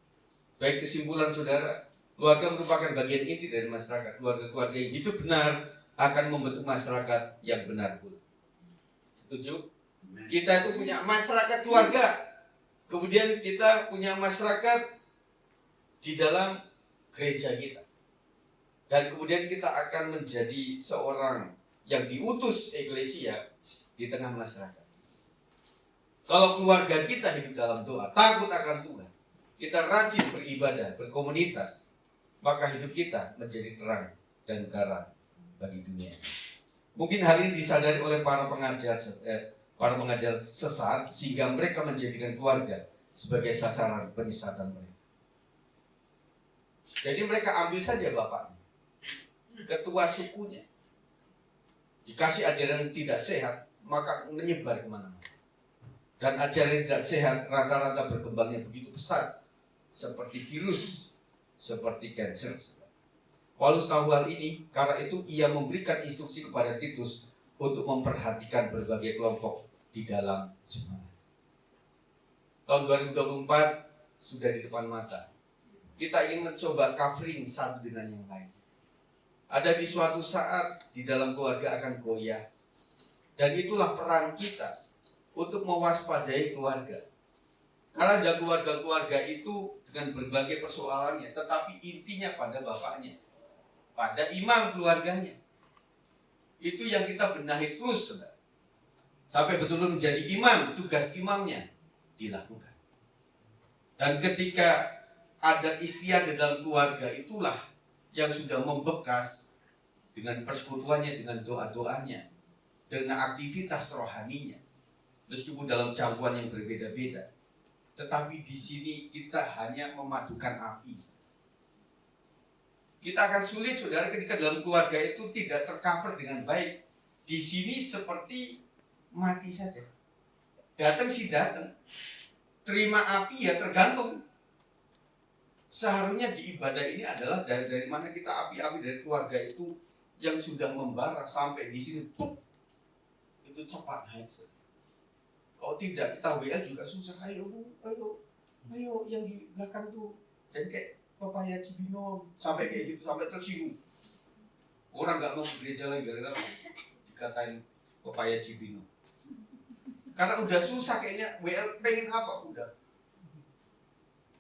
Baik, kesimpulan saudara, keluarga merupakan bagian inti dari masyarakat. Keluarga-keluarga yang hidup benar akan membentuk masyarakat yang benar pula. Setuju? Kita itu punya masyarakat keluarga. Kemudian kita punya masyarakat di dalam gereja kita. Dan kemudian kita akan menjadi seorang yang diutus eklesia di tengah masyarakat. Kalau keluarga kita hidup dalam doa, takut akan Tuhan, kita rajin beribadah, berkomunitas, maka hidup kita menjadi terang dan garam bagi dunia. Mungkin hal ini disadari oleh para pengajar sesat, sehingga mereka menjadikan keluarga sebagai sasaran penyesatan mereka. Jadi mereka ambil saja bapaknya, ketua sukunya. Dikasih ajaran yang tidak sehat, maka menyebar kemana-mana. Dan ajaran yang tidak sehat rata-rata berkembangnya begitu besar, seperti virus, seperti cancer. Paulus tahu hal ini, karena itu ia memberikan instruksi kepada Titus untuk memperhatikan berbagai kelompok di dalam jemaat. Tahun 2024 sudah di depan mata. Kita ingin mencoba covering satu dengan yang lain. Ada di suatu saat di dalam keluarga akan goyah. Dan itulah peran kita untuk mewaspadai keluarga. Karena ada keluarga-keluarga itu dengan berbagai persoalannya, tetapi intinya pada bapaknya, pada imam keluarganya. Itu yang kita benahi terus, saudara. Sampai betul-betul menjadi imam, tugas imamnya dilakukan. Dan ketika adat istiadat di dalam keluarga itulah yang sudah membekas dengan persekutuannya, dengan doa-doanya, dengan aktivitas rohaninya. Meskipun dalam campuran yang berbeda-beda. Tetapi di sini kita hanya memadukan api. Kita akan sulit, saudara, ketika dalam keluarga itu tidak tercover dengan baik. Di sini seperti mati saja. Datang sih datang. Terima api ya tergantung. Seharusnya di ibadah ini adalah dari mana kita api-api dari keluarga itu yang sudah membara sampai di sini, puk, itu cepat naik. Kalau tidak kita WA juga susah. Ayo yang di belakang tuh. Jadi kayak Papaya Cibinong sampai kayak gitu, sampai tersinggung. Orang nggak mau ke gereja lagi gara-gara dikatain Papaya Cibinong. Karena udah susah kayaknya WL pengen apa udah.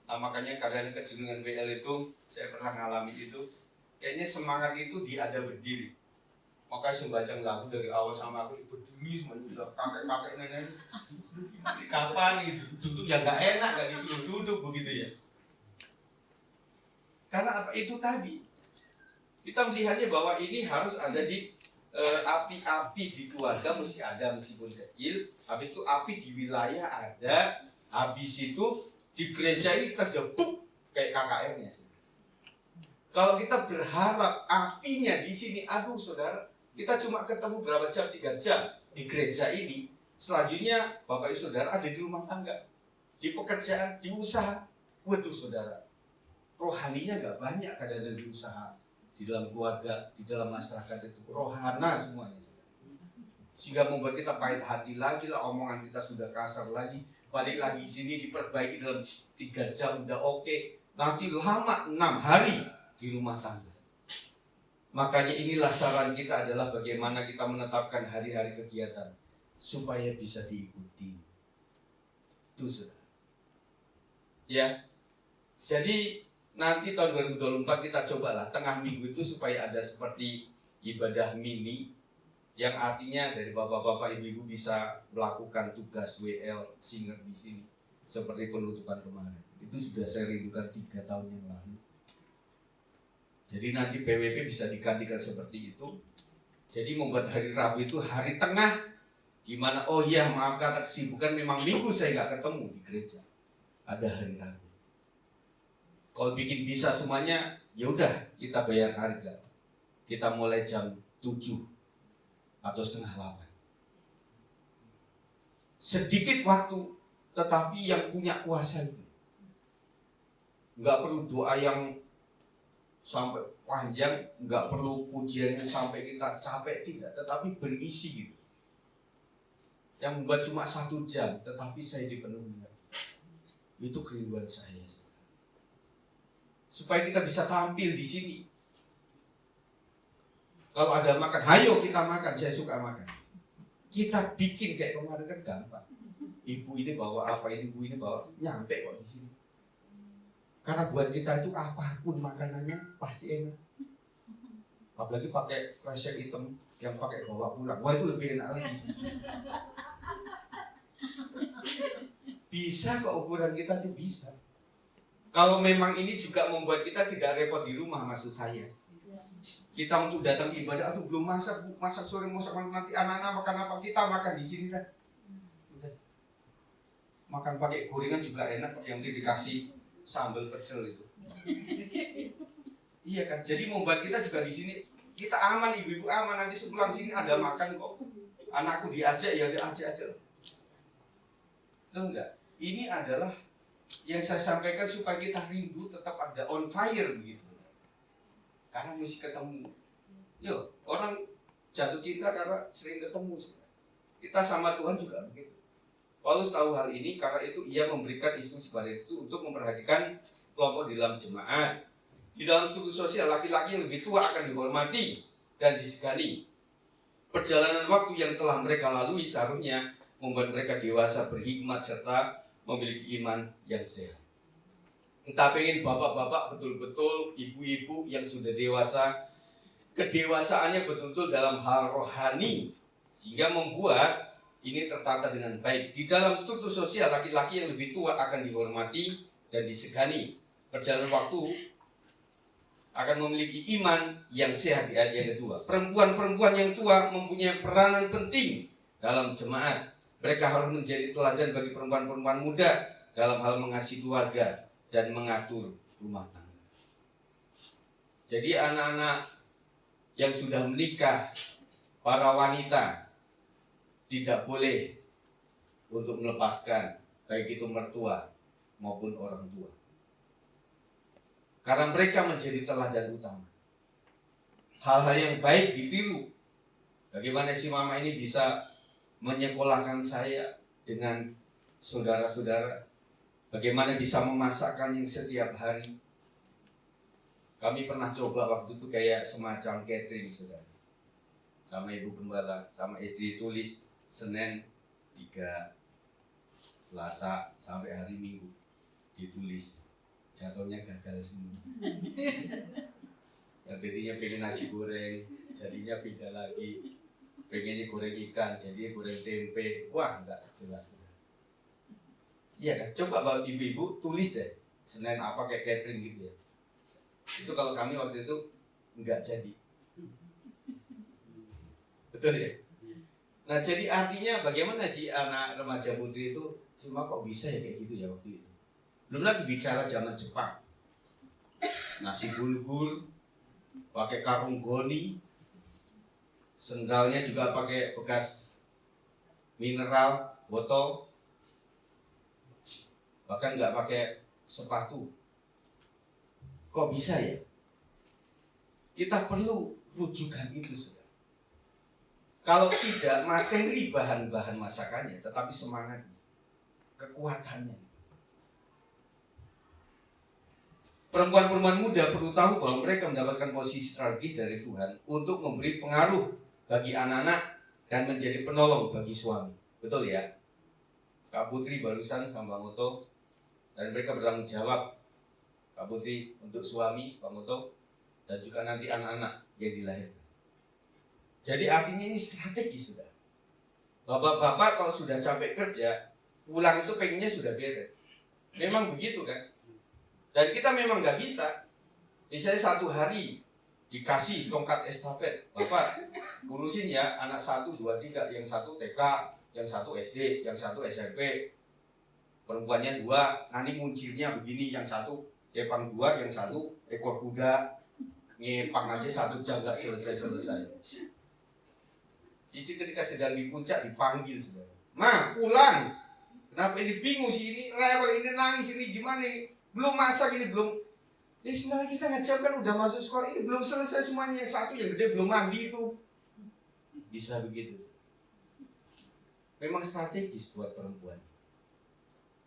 Nah makanya kadang kecil dengan WL itu saya pernah ngalami itu. Kayaknya semangat itu ada berdiri. Makanya sembacang lagu dari awal sama aku berdiri semuanya udah kakek-kakek nenek. Kapan nih duduk ya nggak enak, nggak disuruh duduk begitu ya. Karena apa itu tadi kita melihatnya bahwa ini harus ada di api-api di keluarga mesti ada meskipun kecil. Habis itu api di wilayah ada. Habis itu di gereja ini kita sudah buk kayak KKR-nya. Kalau kita berharap apinya di sini, aduh saudara, kita cuma ketemu berapa jam, 3 jam di gereja ini. Selanjutnya Bapak Ibu Saudara ada di rumah tangga, di pekerjaan, di usaha. Waduh saudara, rohaninya gak banyak kadang di usaha, di dalam keluarga, di dalam masyarakat itu rohana semuanya. Sehingga membuat kita pahit hati lagi lah, omongan kita sudah kasar lagi. Balik lagi sini diperbaiki dalam 3 jam udah oke. Nanti lama 6 hari di rumah tangga. Makanya inilah saran kita adalah bagaimana kita menetapkan hari-hari kegiatan supaya bisa diikuti. Itu saudara. Ya. Jadi nanti tahun 2024 kita cobalah tengah minggu itu supaya ada seperti ibadah mini yang artinya dari bapak-bapak ibu-ibu bisa melakukan tugas WL singer di sini seperti penutupan kemarin. Itu sudah saya rindukan 3 tahun yang lalu. Jadi nanti PWP bisa digantikan seperti itu. Jadi membuat hari Rabu itu hari tengah, di mana oh iya maaf kata kesibukan memang minggu saya nggak ketemu di gereja. Ada hari Rabu. Kalau bikin bisa semuanya, ya udah kita bayar harga. Kita mulai jam 7 atau setengah 8. Sedikit waktu, tetapi yang punya kuasa itu. Nggak perlu doa yang sampai panjang, nggak perlu pujian yang sampai kita capek, tidak, tetapi berisi gitu. Yang membuat cuma 1 jam, tetapi saya dipenuhi. Itu kerinduan saya. Supaya kita bisa tampil di sini. Kalau ada makan, hayo kita makan, saya suka makan. Kita bikin kayak kemarin kan gampang. Ibu ini bawa apa, ibu ini bawa, nyampe kok di sini. Karena buat kita itu apapun makanannya pasti enak. Apalagi pakai resep hitam yang pakai bawa pulang. Wah itu lebih enak lagi. Bisa kok ukuran kita itu bisa. Kalau memang ini juga membuat kita tidak repot di rumah maksud saya. Kita untuk datang ibadah, aduh belum masak, masak sore, masak nanti anak-anak makan apa, kita makan di sini dah. Makan pakai gorengan juga enak, yang dikasih sambal pecel itu. Iya kan? Jadi membuat kita juga di sini kita aman, ibu-ibu aman, nanti sepulang sini ada makan kok. Anakku diajak ya diajak aja. Itu enggak. Ini adalah yang saya sampaikan supaya kita rindu tetap ada on fire begitu. Karena mesti ketemu. Yo, orang jatuh cinta karena sering ketemu. Kita sama Tuhan juga begitu. Paulus tahu hal ini, karena itu ia memberikan instruksi pada itu untuk memperhatikan kelompok di dalam jemaat. Di dalam struktur sosial, laki-laki yang lebih tua akan dihormati dan disegani. Perjalanan waktu yang telah mereka lalui seharusnya membuat mereka dewasa, berhikmat, serta memiliki iman yang sehat. Entah pengen bapak-bapak betul-betul, ibu-ibu yang sudah dewasa, kedewasaannya betul-betul dalam hal rohani, sehingga membuat ini tertata dengan baik. Di dalam struktur sosial, laki-laki yang lebih tua akan dihormati dan disegani. Perjalanan waktu akan memiliki iman yang sehat di ayat yang kedua. Perempuan-perempuan yang tua mempunyai peranan penting dalam jemaat. Mereka harus menjadi teladan bagi perempuan-perempuan muda dalam hal mengasihi keluarga dan mengatur rumah tangga. Jadi anak-anak yang sudah menikah, para wanita tidak boleh untuk melepaskan baik itu mertua maupun orang tua. Karena mereka menjadi teladan utama. Hal-hal yang baik ditiru. Bagaimana si mama ini bisa menyekolahkan saya dengan saudara-saudara. Bagaimana bisa memasakkan yang setiap hari. Kami pernah coba waktu itu kayak semacam catering, saudara. Sama ibu gembala, sama istri tulis Senin 3, Selasa sampai hari Minggu ditulis. Jatuhnya gagal semua. Yang tadinya pengen nasi goreng, jadinya beda lagi. Pengennya goreng ikan, jadinya goreng tempe. Wah, enggak jelas. Iya kan? Coba bapak ibu-ibu tulis deh Senin apa kayak catering gitu ya. Itu kalau kami waktu itu enggak jadi. Betul ya? Nah, jadi artinya bagaimana sih anak remaja putri itu semua kok bisa ya kayak gitu ya waktu itu. Belum lagi bicara zaman Jepang. Nasi bulgur, pakai karung goni, sendalnya juga pakai bekas mineral, botol, bahkan nggak pakai sepatu. Kok bisa ya? Kita perlu rujukan itu, saudara. Kalau tidak materi bahan-bahan masakannya, tetapi semangatnya, kekuatannya. Perempuan-perempuan muda perlu tahu bahwa mereka mendapatkan posisi strategis dari Tuhan untuk memberi pengaruh bagi anak-anak dan menjadi penolong bagi suami. Betul ya? Kak Putri barusan sama Bang Oto, dan mereka bertanggung jawab. Kak Putri untuk suami, Bang Oto, dan juga nanti anak-anak yang dilahirkan. Jadi artinya ini strategis, sudah. Bapak-bapak kalau sudah capek kerja, pulang itu pengennya sudah beres. Memang begitu kan? Dan kita memang nggak bisa. Misalnya satu hari dikasih tongkat estafet, Bapak urusin ya anak 1, 2, 3, yang satu TK, yang satu SD, yang satu SMP, perempuannya 2, nanti muncirnya begini, yang satu kepang 2, yang satu ekor kuda, ngepang aja 1 jam nggak selesai. Istri ketika sedang di puncak dipanggil, saudara. Ma, pulang. Kenapa ini bingung sih, ini rewel, ini nangis, ini gimana ini? Belum masak ini, belum. Ini sebentar lagi setengah jam kan udah masuk sekolah, ini belum selesai semuanya. Yang satu yang gede belum mandi itu. Bisa begitu. Memang strategis buat perempuan.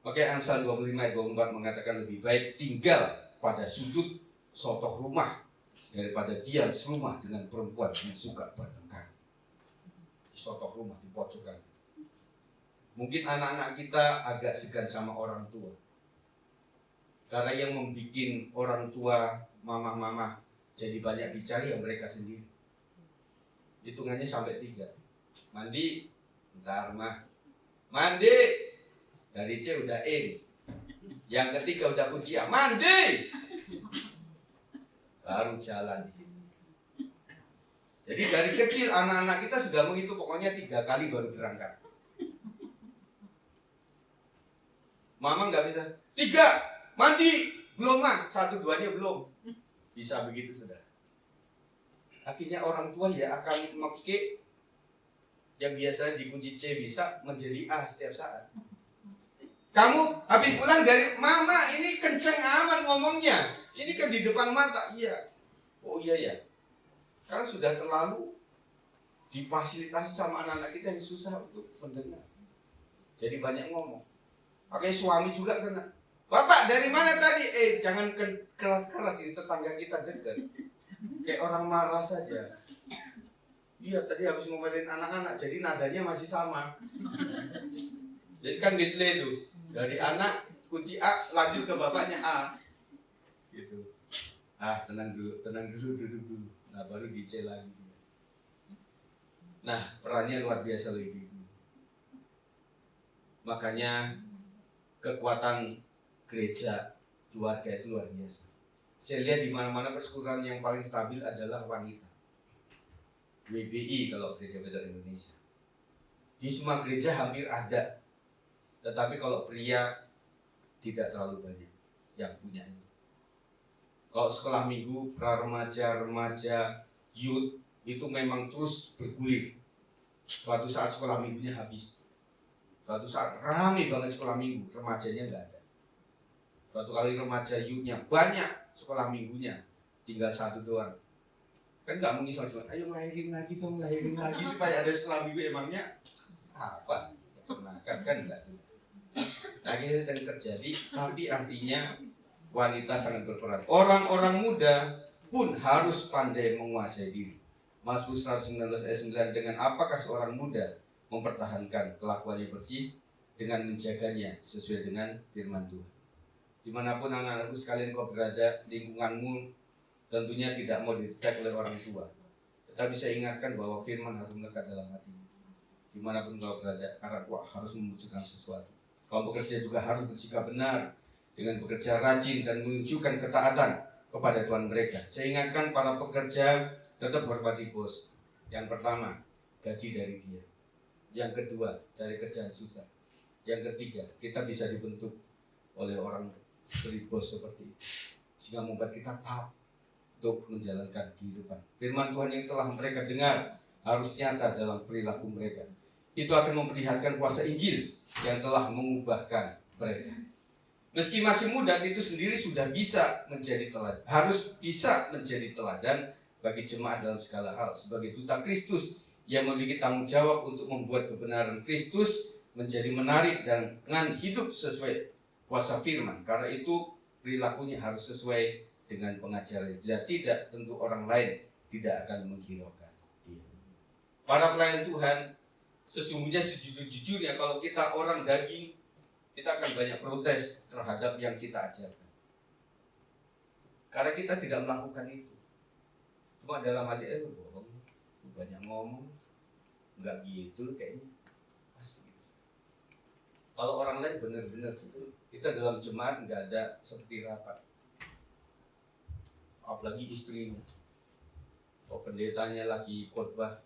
Oke, Amsal 25 ayat 24 mengatakan lebih baik tinggal pada sudut sotoh rumah daripada diam serumah dengan perempuan yang suka bertengkar. Di sotoh rumah, di pojokan. Mungkin anak-anak kita agak segan sama orang tua. Karena yang membuat orang tua, mama-mama jadi banyak bicara yang mereka sendiri. Hitungannya sampai 3. Mandi, bentar mah. Mandi, dari C udah E. Yang ketiga udah kunci A, mandi. Baru jalan di situ. Jadi dari kecil anak-anak kita sudah menghitung pokoknya 3 kali baru berangkat. Mama nggak bisa 3. Mandi, belum mah, 1, 2-nya belum. Bisa begitu, saudara. Akhirnya orang tua ya akan make yang biasanya dikunci C bisa menjadi A setiap saat. Kamu habis pulang dari mama, ini kenceng amat ngomongnya. Ini kan di depan mata. Iya. Oh iya ya. Karena sudah terlalu difasilitasi sama anak-anak kita yang susah untuk mendengar. Jadi banyak ngomong. Pakai suami juga kena. Bapak dari mana tadi? Jangan keras-keras, ini tetangga kita dekat. Kayak orang marah saja. Iya tadi habis ngomelin anak-anak, jadi nadanya masih sama. Jadi kan delay tuh. Dari anak kunci A lanjut ke bapaknya A. Gitu. Tenang dulu, duduk dulu. Nah baru di C lagi. Nah perannya luar biasa loh ibu. Makanya kekuatan gereja keluarga itu luar biasa. Saya lihat di mana-mana persekutuan yang paling stabil adalah wanita. WBI kalau Gereja Bethel Indonesia. Di semua gereja hampir ada. Tetapi kalau pria tidak terlalu banyak yang punya itu. Kalau sekolah minggu, pra-remaja, remaja, youth itu memang terus bergulir. Suatu saat sekolah minggunya habis. Suatu saat ramai banget sekolah minggu, remajanya nggak ada. Suatu kali remaja youthnya banyak, sekolah minggunya tinggal satu doang. Kan nggak mungkin cuma ayo lahirin lagi supaya ada sekolah minggu, emangnya apa? Peternakan kan enggak sih. Akhirnya terjadi, tapi artinya wanita sangat berperan. Orang-orang muda pun harus pandai menguasai diri. Mazmur 119 ayat 9, dengan apakah seorang muda mempertahankan kelakuannya bersih dengan menjaganya sesuai dengan firman Tuhan. Dimanapun anak-anakku sekalian kau berada, lingkunganmu tentunya tidak mau didetek oleh orang tua. Tetapi saya ingatkan bahwa firman harus melekat dalam hatimu. Dimanapun kau berada, karena kau harus memutuskan sesuatu. Kau bekerja juga harus bersikap benar dengan bekerja rajin dan menunjukkan ketaatan kepada Tuhan mereka. Saya ingatkan para pekerja tetap hormati bos. Yang pertama, gaji dari dia. Yang kedua, cari kerjaan susah. Yang ketiga, kita bisa dibentuk oleh orang seperti bos seperti itu, sehingga membuat kita tahu untuk menjalankan kehidupan. Firman Tuhan yang telah mereka dengar harus nyata dalam perilaku mereka. Itu akan memperlihatkan kuasa Injil yang telah mengubahkan mereka. Meski masih muda, itu sendiri sudah bisa menjadi teladan. Harus bisa menjadi teladan bagi jemaat dalam segala hal. Sebagai duta Kristus yang memiliki tanggung jawab untuk membuat kebenaran Kristus menjadi menarik dan dengan hidup sesuai kuasa firman. Karena itu perilakunya harus sesuai dengan pengajaran. Bila tidak, tentu orang lain tidak akan menghiraukan dia. Para pelayan Tuhan, sesungguhnya sejujur-jujurnya kalau kita orang daging, kita akan banyak protes terhadap yang kita ajarkan. Karena kita tidak melakukan itu. Cuma dalam hati, lu bohong, lu banyak ngomong, nggak gitu kayaknya. Kalau orang lain benar-benar itu, kita dalam jemaat nggak ada seperti rapat. Apalagi istrinya. Oh pendetanya lagi khotbah,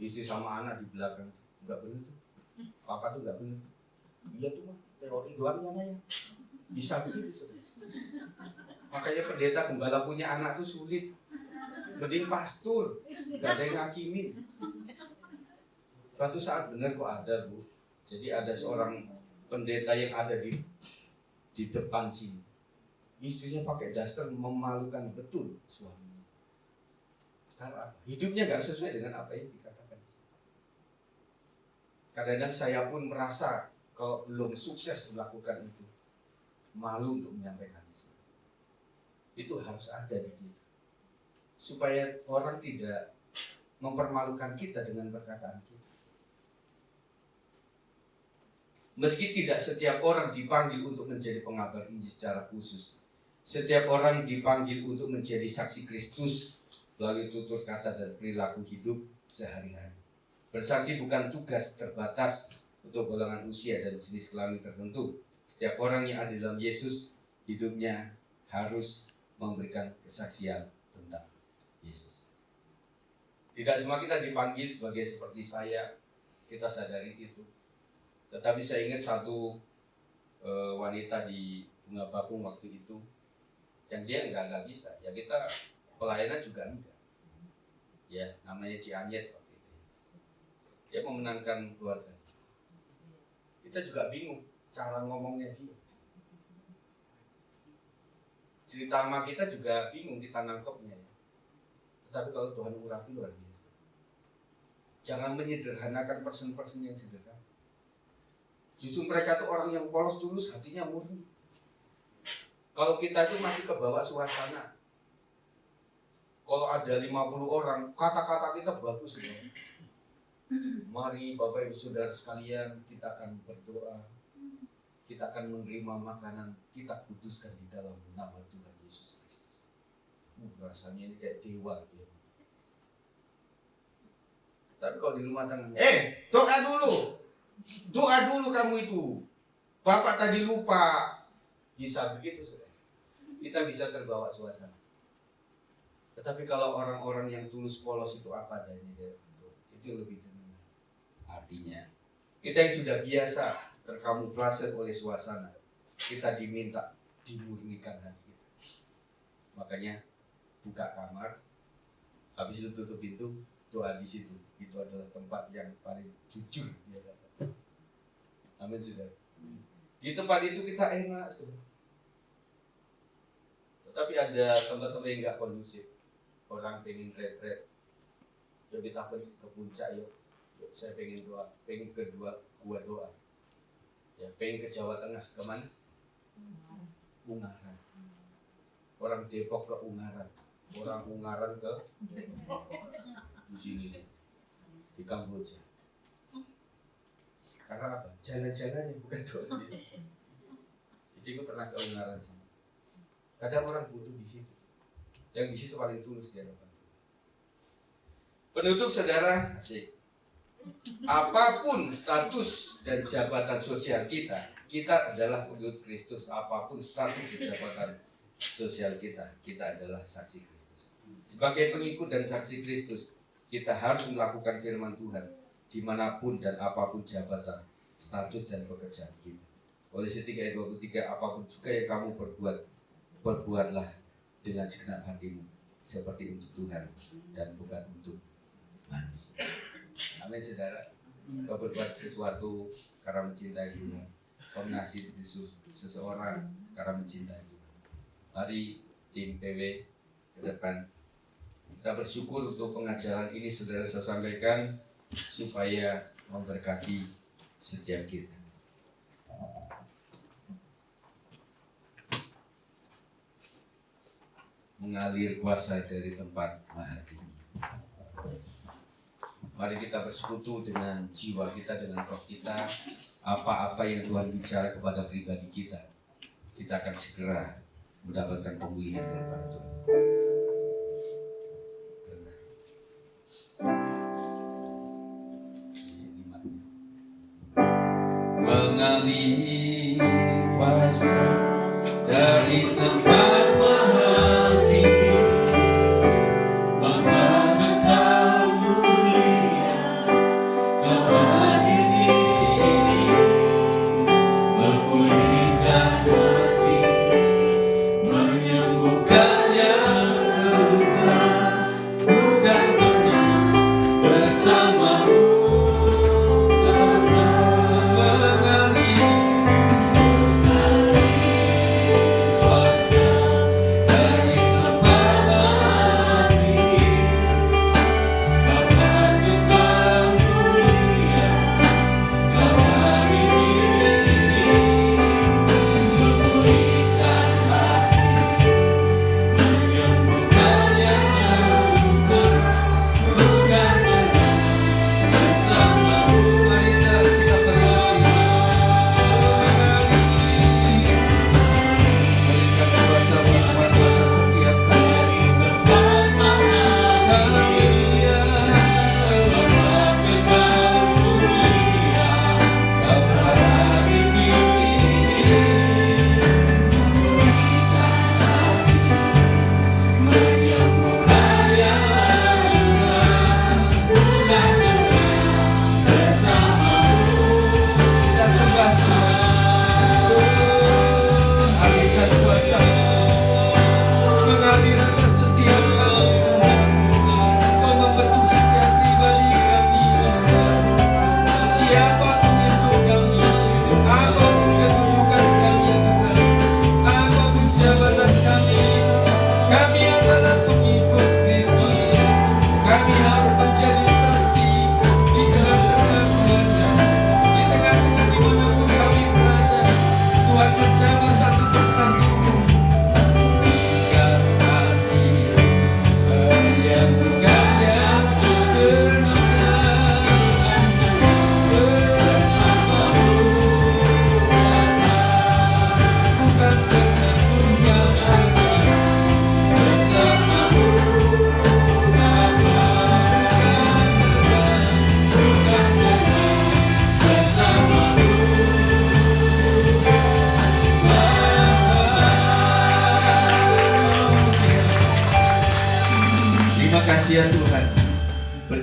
istri sama anak di belakang, nggak benar tuh. Papa tuh nggak benar. Iya tuh mah, teori doang ya. Bisa begitu. Makanya pendeta gembala punya anak tuh sulit. Mending pastor, nggak ada yang ngakimin. Suatu saat benar kok ada bu. Jadi ada seorang pendeta yang ada di depan sini. Istrinya pakai daster, memalukan betul suaminya. Karena hidupnya nggak sesuai dengan apa yang dikatakan. Kadang-kadang saya pun merasa kalau belum sukses melakukan itu, malu untuk menyampaikan itu. Itu harus ada di kita, supaya orang tidak mempermalukan kita dengan perkataan kita. Meski tidak setiap orang dipanggil untuk menjadi pengabar Injil secara khusus, setiap orang dipanggil untuk menjadi saksi Kristus melalui tutur kata dan perilaku hidup sehari-hari. Bersaksi bukan tugas terbatas untuk golongan usia dan jenis kelamin tertentu. Setiap orang yang ada dalam Yesus, hidupnya harus memberikan kesaksian tentang Yesus. Tidak semua kita dipanggil sebagai seperti saya, kita sadari itu. Tetapi saya ingat satu wanita di Bunga Bakung waktu itu yang dia nggak bisa, ya kita pelayanan juga enggak. Ya namanya Cianyet waktu itu. Dia memenangkan keluarga. Kita juga bingung cara ngomongnya dia. Cerita sama kita juga bingung kita nangkepnya. Ya. Tetapi kalau Tuhan urapi luar biasa. Jangan menyederhanakan person-person yang sederhana. Justru mereka tuh orang yang polos tulus, hatinya murni. Kalau kita itu masih kebawa suasana. Kalau ada 50 orang, kata-kata kita bagus semua. Mari Bapak Ibu Saudara sekalian, kita akan berdoa. Kita akan menerima makanan, kita kuduskan di dalam nama Tuhan Yesus Kristus. Rasanya ini kayak dewa ya. Tapi kalau di rumah tangga, doa dulu. Doa dulu kamu itu. Bapak tadi lupa. Bisa begitu saudara. Kita bisa terbawa suasana. Tetapi kalau orang-orang yang tulus polos itu apa adanya, itu lebih tenang. Artinya, kita yang sudah biasa terkamuflase oleh suasana, kita diminta dimurnikan hati kita. Makanya buka kamar, habis itu tutup pintu, doa di situ. Itu adalah tempat yang paling jujur dia dapat. Amin saudara. Di tempat itu kita enak saudara. Tetapi ada tempat-tempat yang nggak kondusif. Orang pengen retret, yuk kita pergi ke puncak yuk. Saya pengen doa, pengen kedua gua doa. Ya, pengen ke Jawa Tengah, kemana? Ungaran. Orang Depok ke Ungaran, orang Ungaran ke di sini di Kamboja. Karena apa? Jalan-jalan yang bukan doa di situ. Di situ pernah ke Ungaran sama. Kadang orang butuh di situ. Yang di situ paling tulus di hadapan Tuhan. Penutup saudara, asik. Apapun status dan jabatan sosial kita, kita adalah pengikut Kristus. Apapun status dan jabatan sosial kita adalah saksi Kristus. Sebagai pengikut dan saksi Kristus, kita harus melakukan firman Tuhan dimanapun dan apapun jabatan, status dan pekerjaan kita. Oleh 3 ayat 23, apapun juga yang kamu perbuat, perbuatlah dengan segenap hatimu seperti untuk Tuhan dan bukan untuk manusia. Amin saudara. Kau berbuat sesuatu karena mencintai Tuhan. Kau mengasihi seseorang karena mencintai Tuhan. Mari tim PW ke depan. Kita bersyukur untuk pengajaran ini saudara saya sampaikan supaya memberkati setiap kita. Mengalir kuasa dari tempat maha tinggi. Mari kita bersekutu dengan jiwa kita, dengan roh kita. Apa-apa yang Tuhan bicara kepada pribadi kita, kita akan segera mendapatkan pemulihan daripada Tuhan. Mengalir kuasa dari tempat maha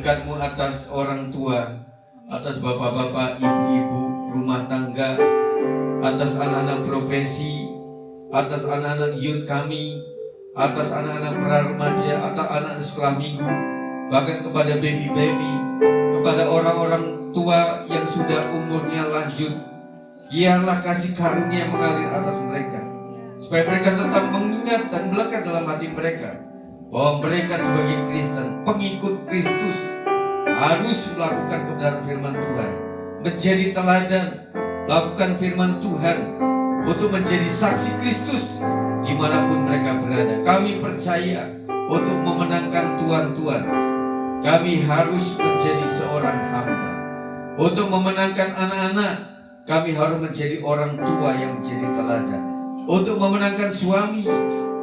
berkat-Mu atas orang tua, atas bapak-bapak, ibu-ibu rumah tangga, atas anak-anak profesi, atas anak-anak youth kami, atas anak-anak pra-remaja, atas anak sekolah minggu, bahkan kepada baby-baby, kepada orang-orang tua yang sudah umurnya lanjut. Biarlah kasih karunia mengalir atas mereka, supaya mereka tetap mengingat dan melekat dalam hati mereka bahwa mereka sebagai Kristen, pengikut Kristus, harus melakukan kebenaran firman Tuhan, menjadi teladan, lakukan firman Tuhan untuk menjadi saksi Kristus dimanapun mereka berada. Kami percaya untuk memenangkan tuan-tuan, kami harus menjadi seorang hamba. Untuk memenangkan anak-anak, kami harus menjadi orang tua yang menjadi teladan. Untuk memenangkan suami,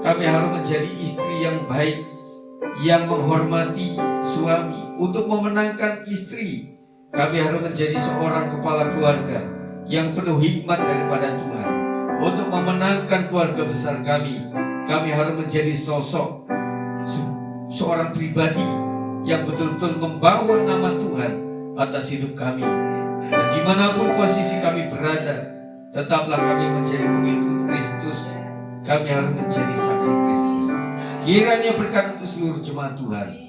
kami harus menjadi istri yang baik, yang menghormati suami. Untuk memenangkan istri, kami harus menjadi seorang kepala keluarga yang penuh hikmat daripada Tuhan. Untuk memenangkan keluarga besar kami harus menjadi sosok seorang pribadi yang betul-betul membawa nama Tuhan atas hidup kami. Dan dimanapun posisi kami berada, tetaplah kami menjadi pengikut Kristus. Kami harus menjadi saksi Kristus. Kiranya berkat untuk seluruh jemaat Tuhan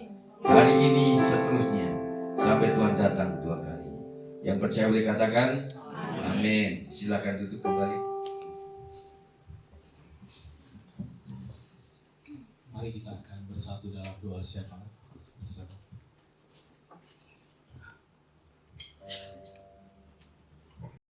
hari ini seterusnya sampai Tuhan datang kedua kali. Yang percaya boleh katakan amin. Silakan duduk kembali. Mari kita akan bersatu dalam doa syafaat.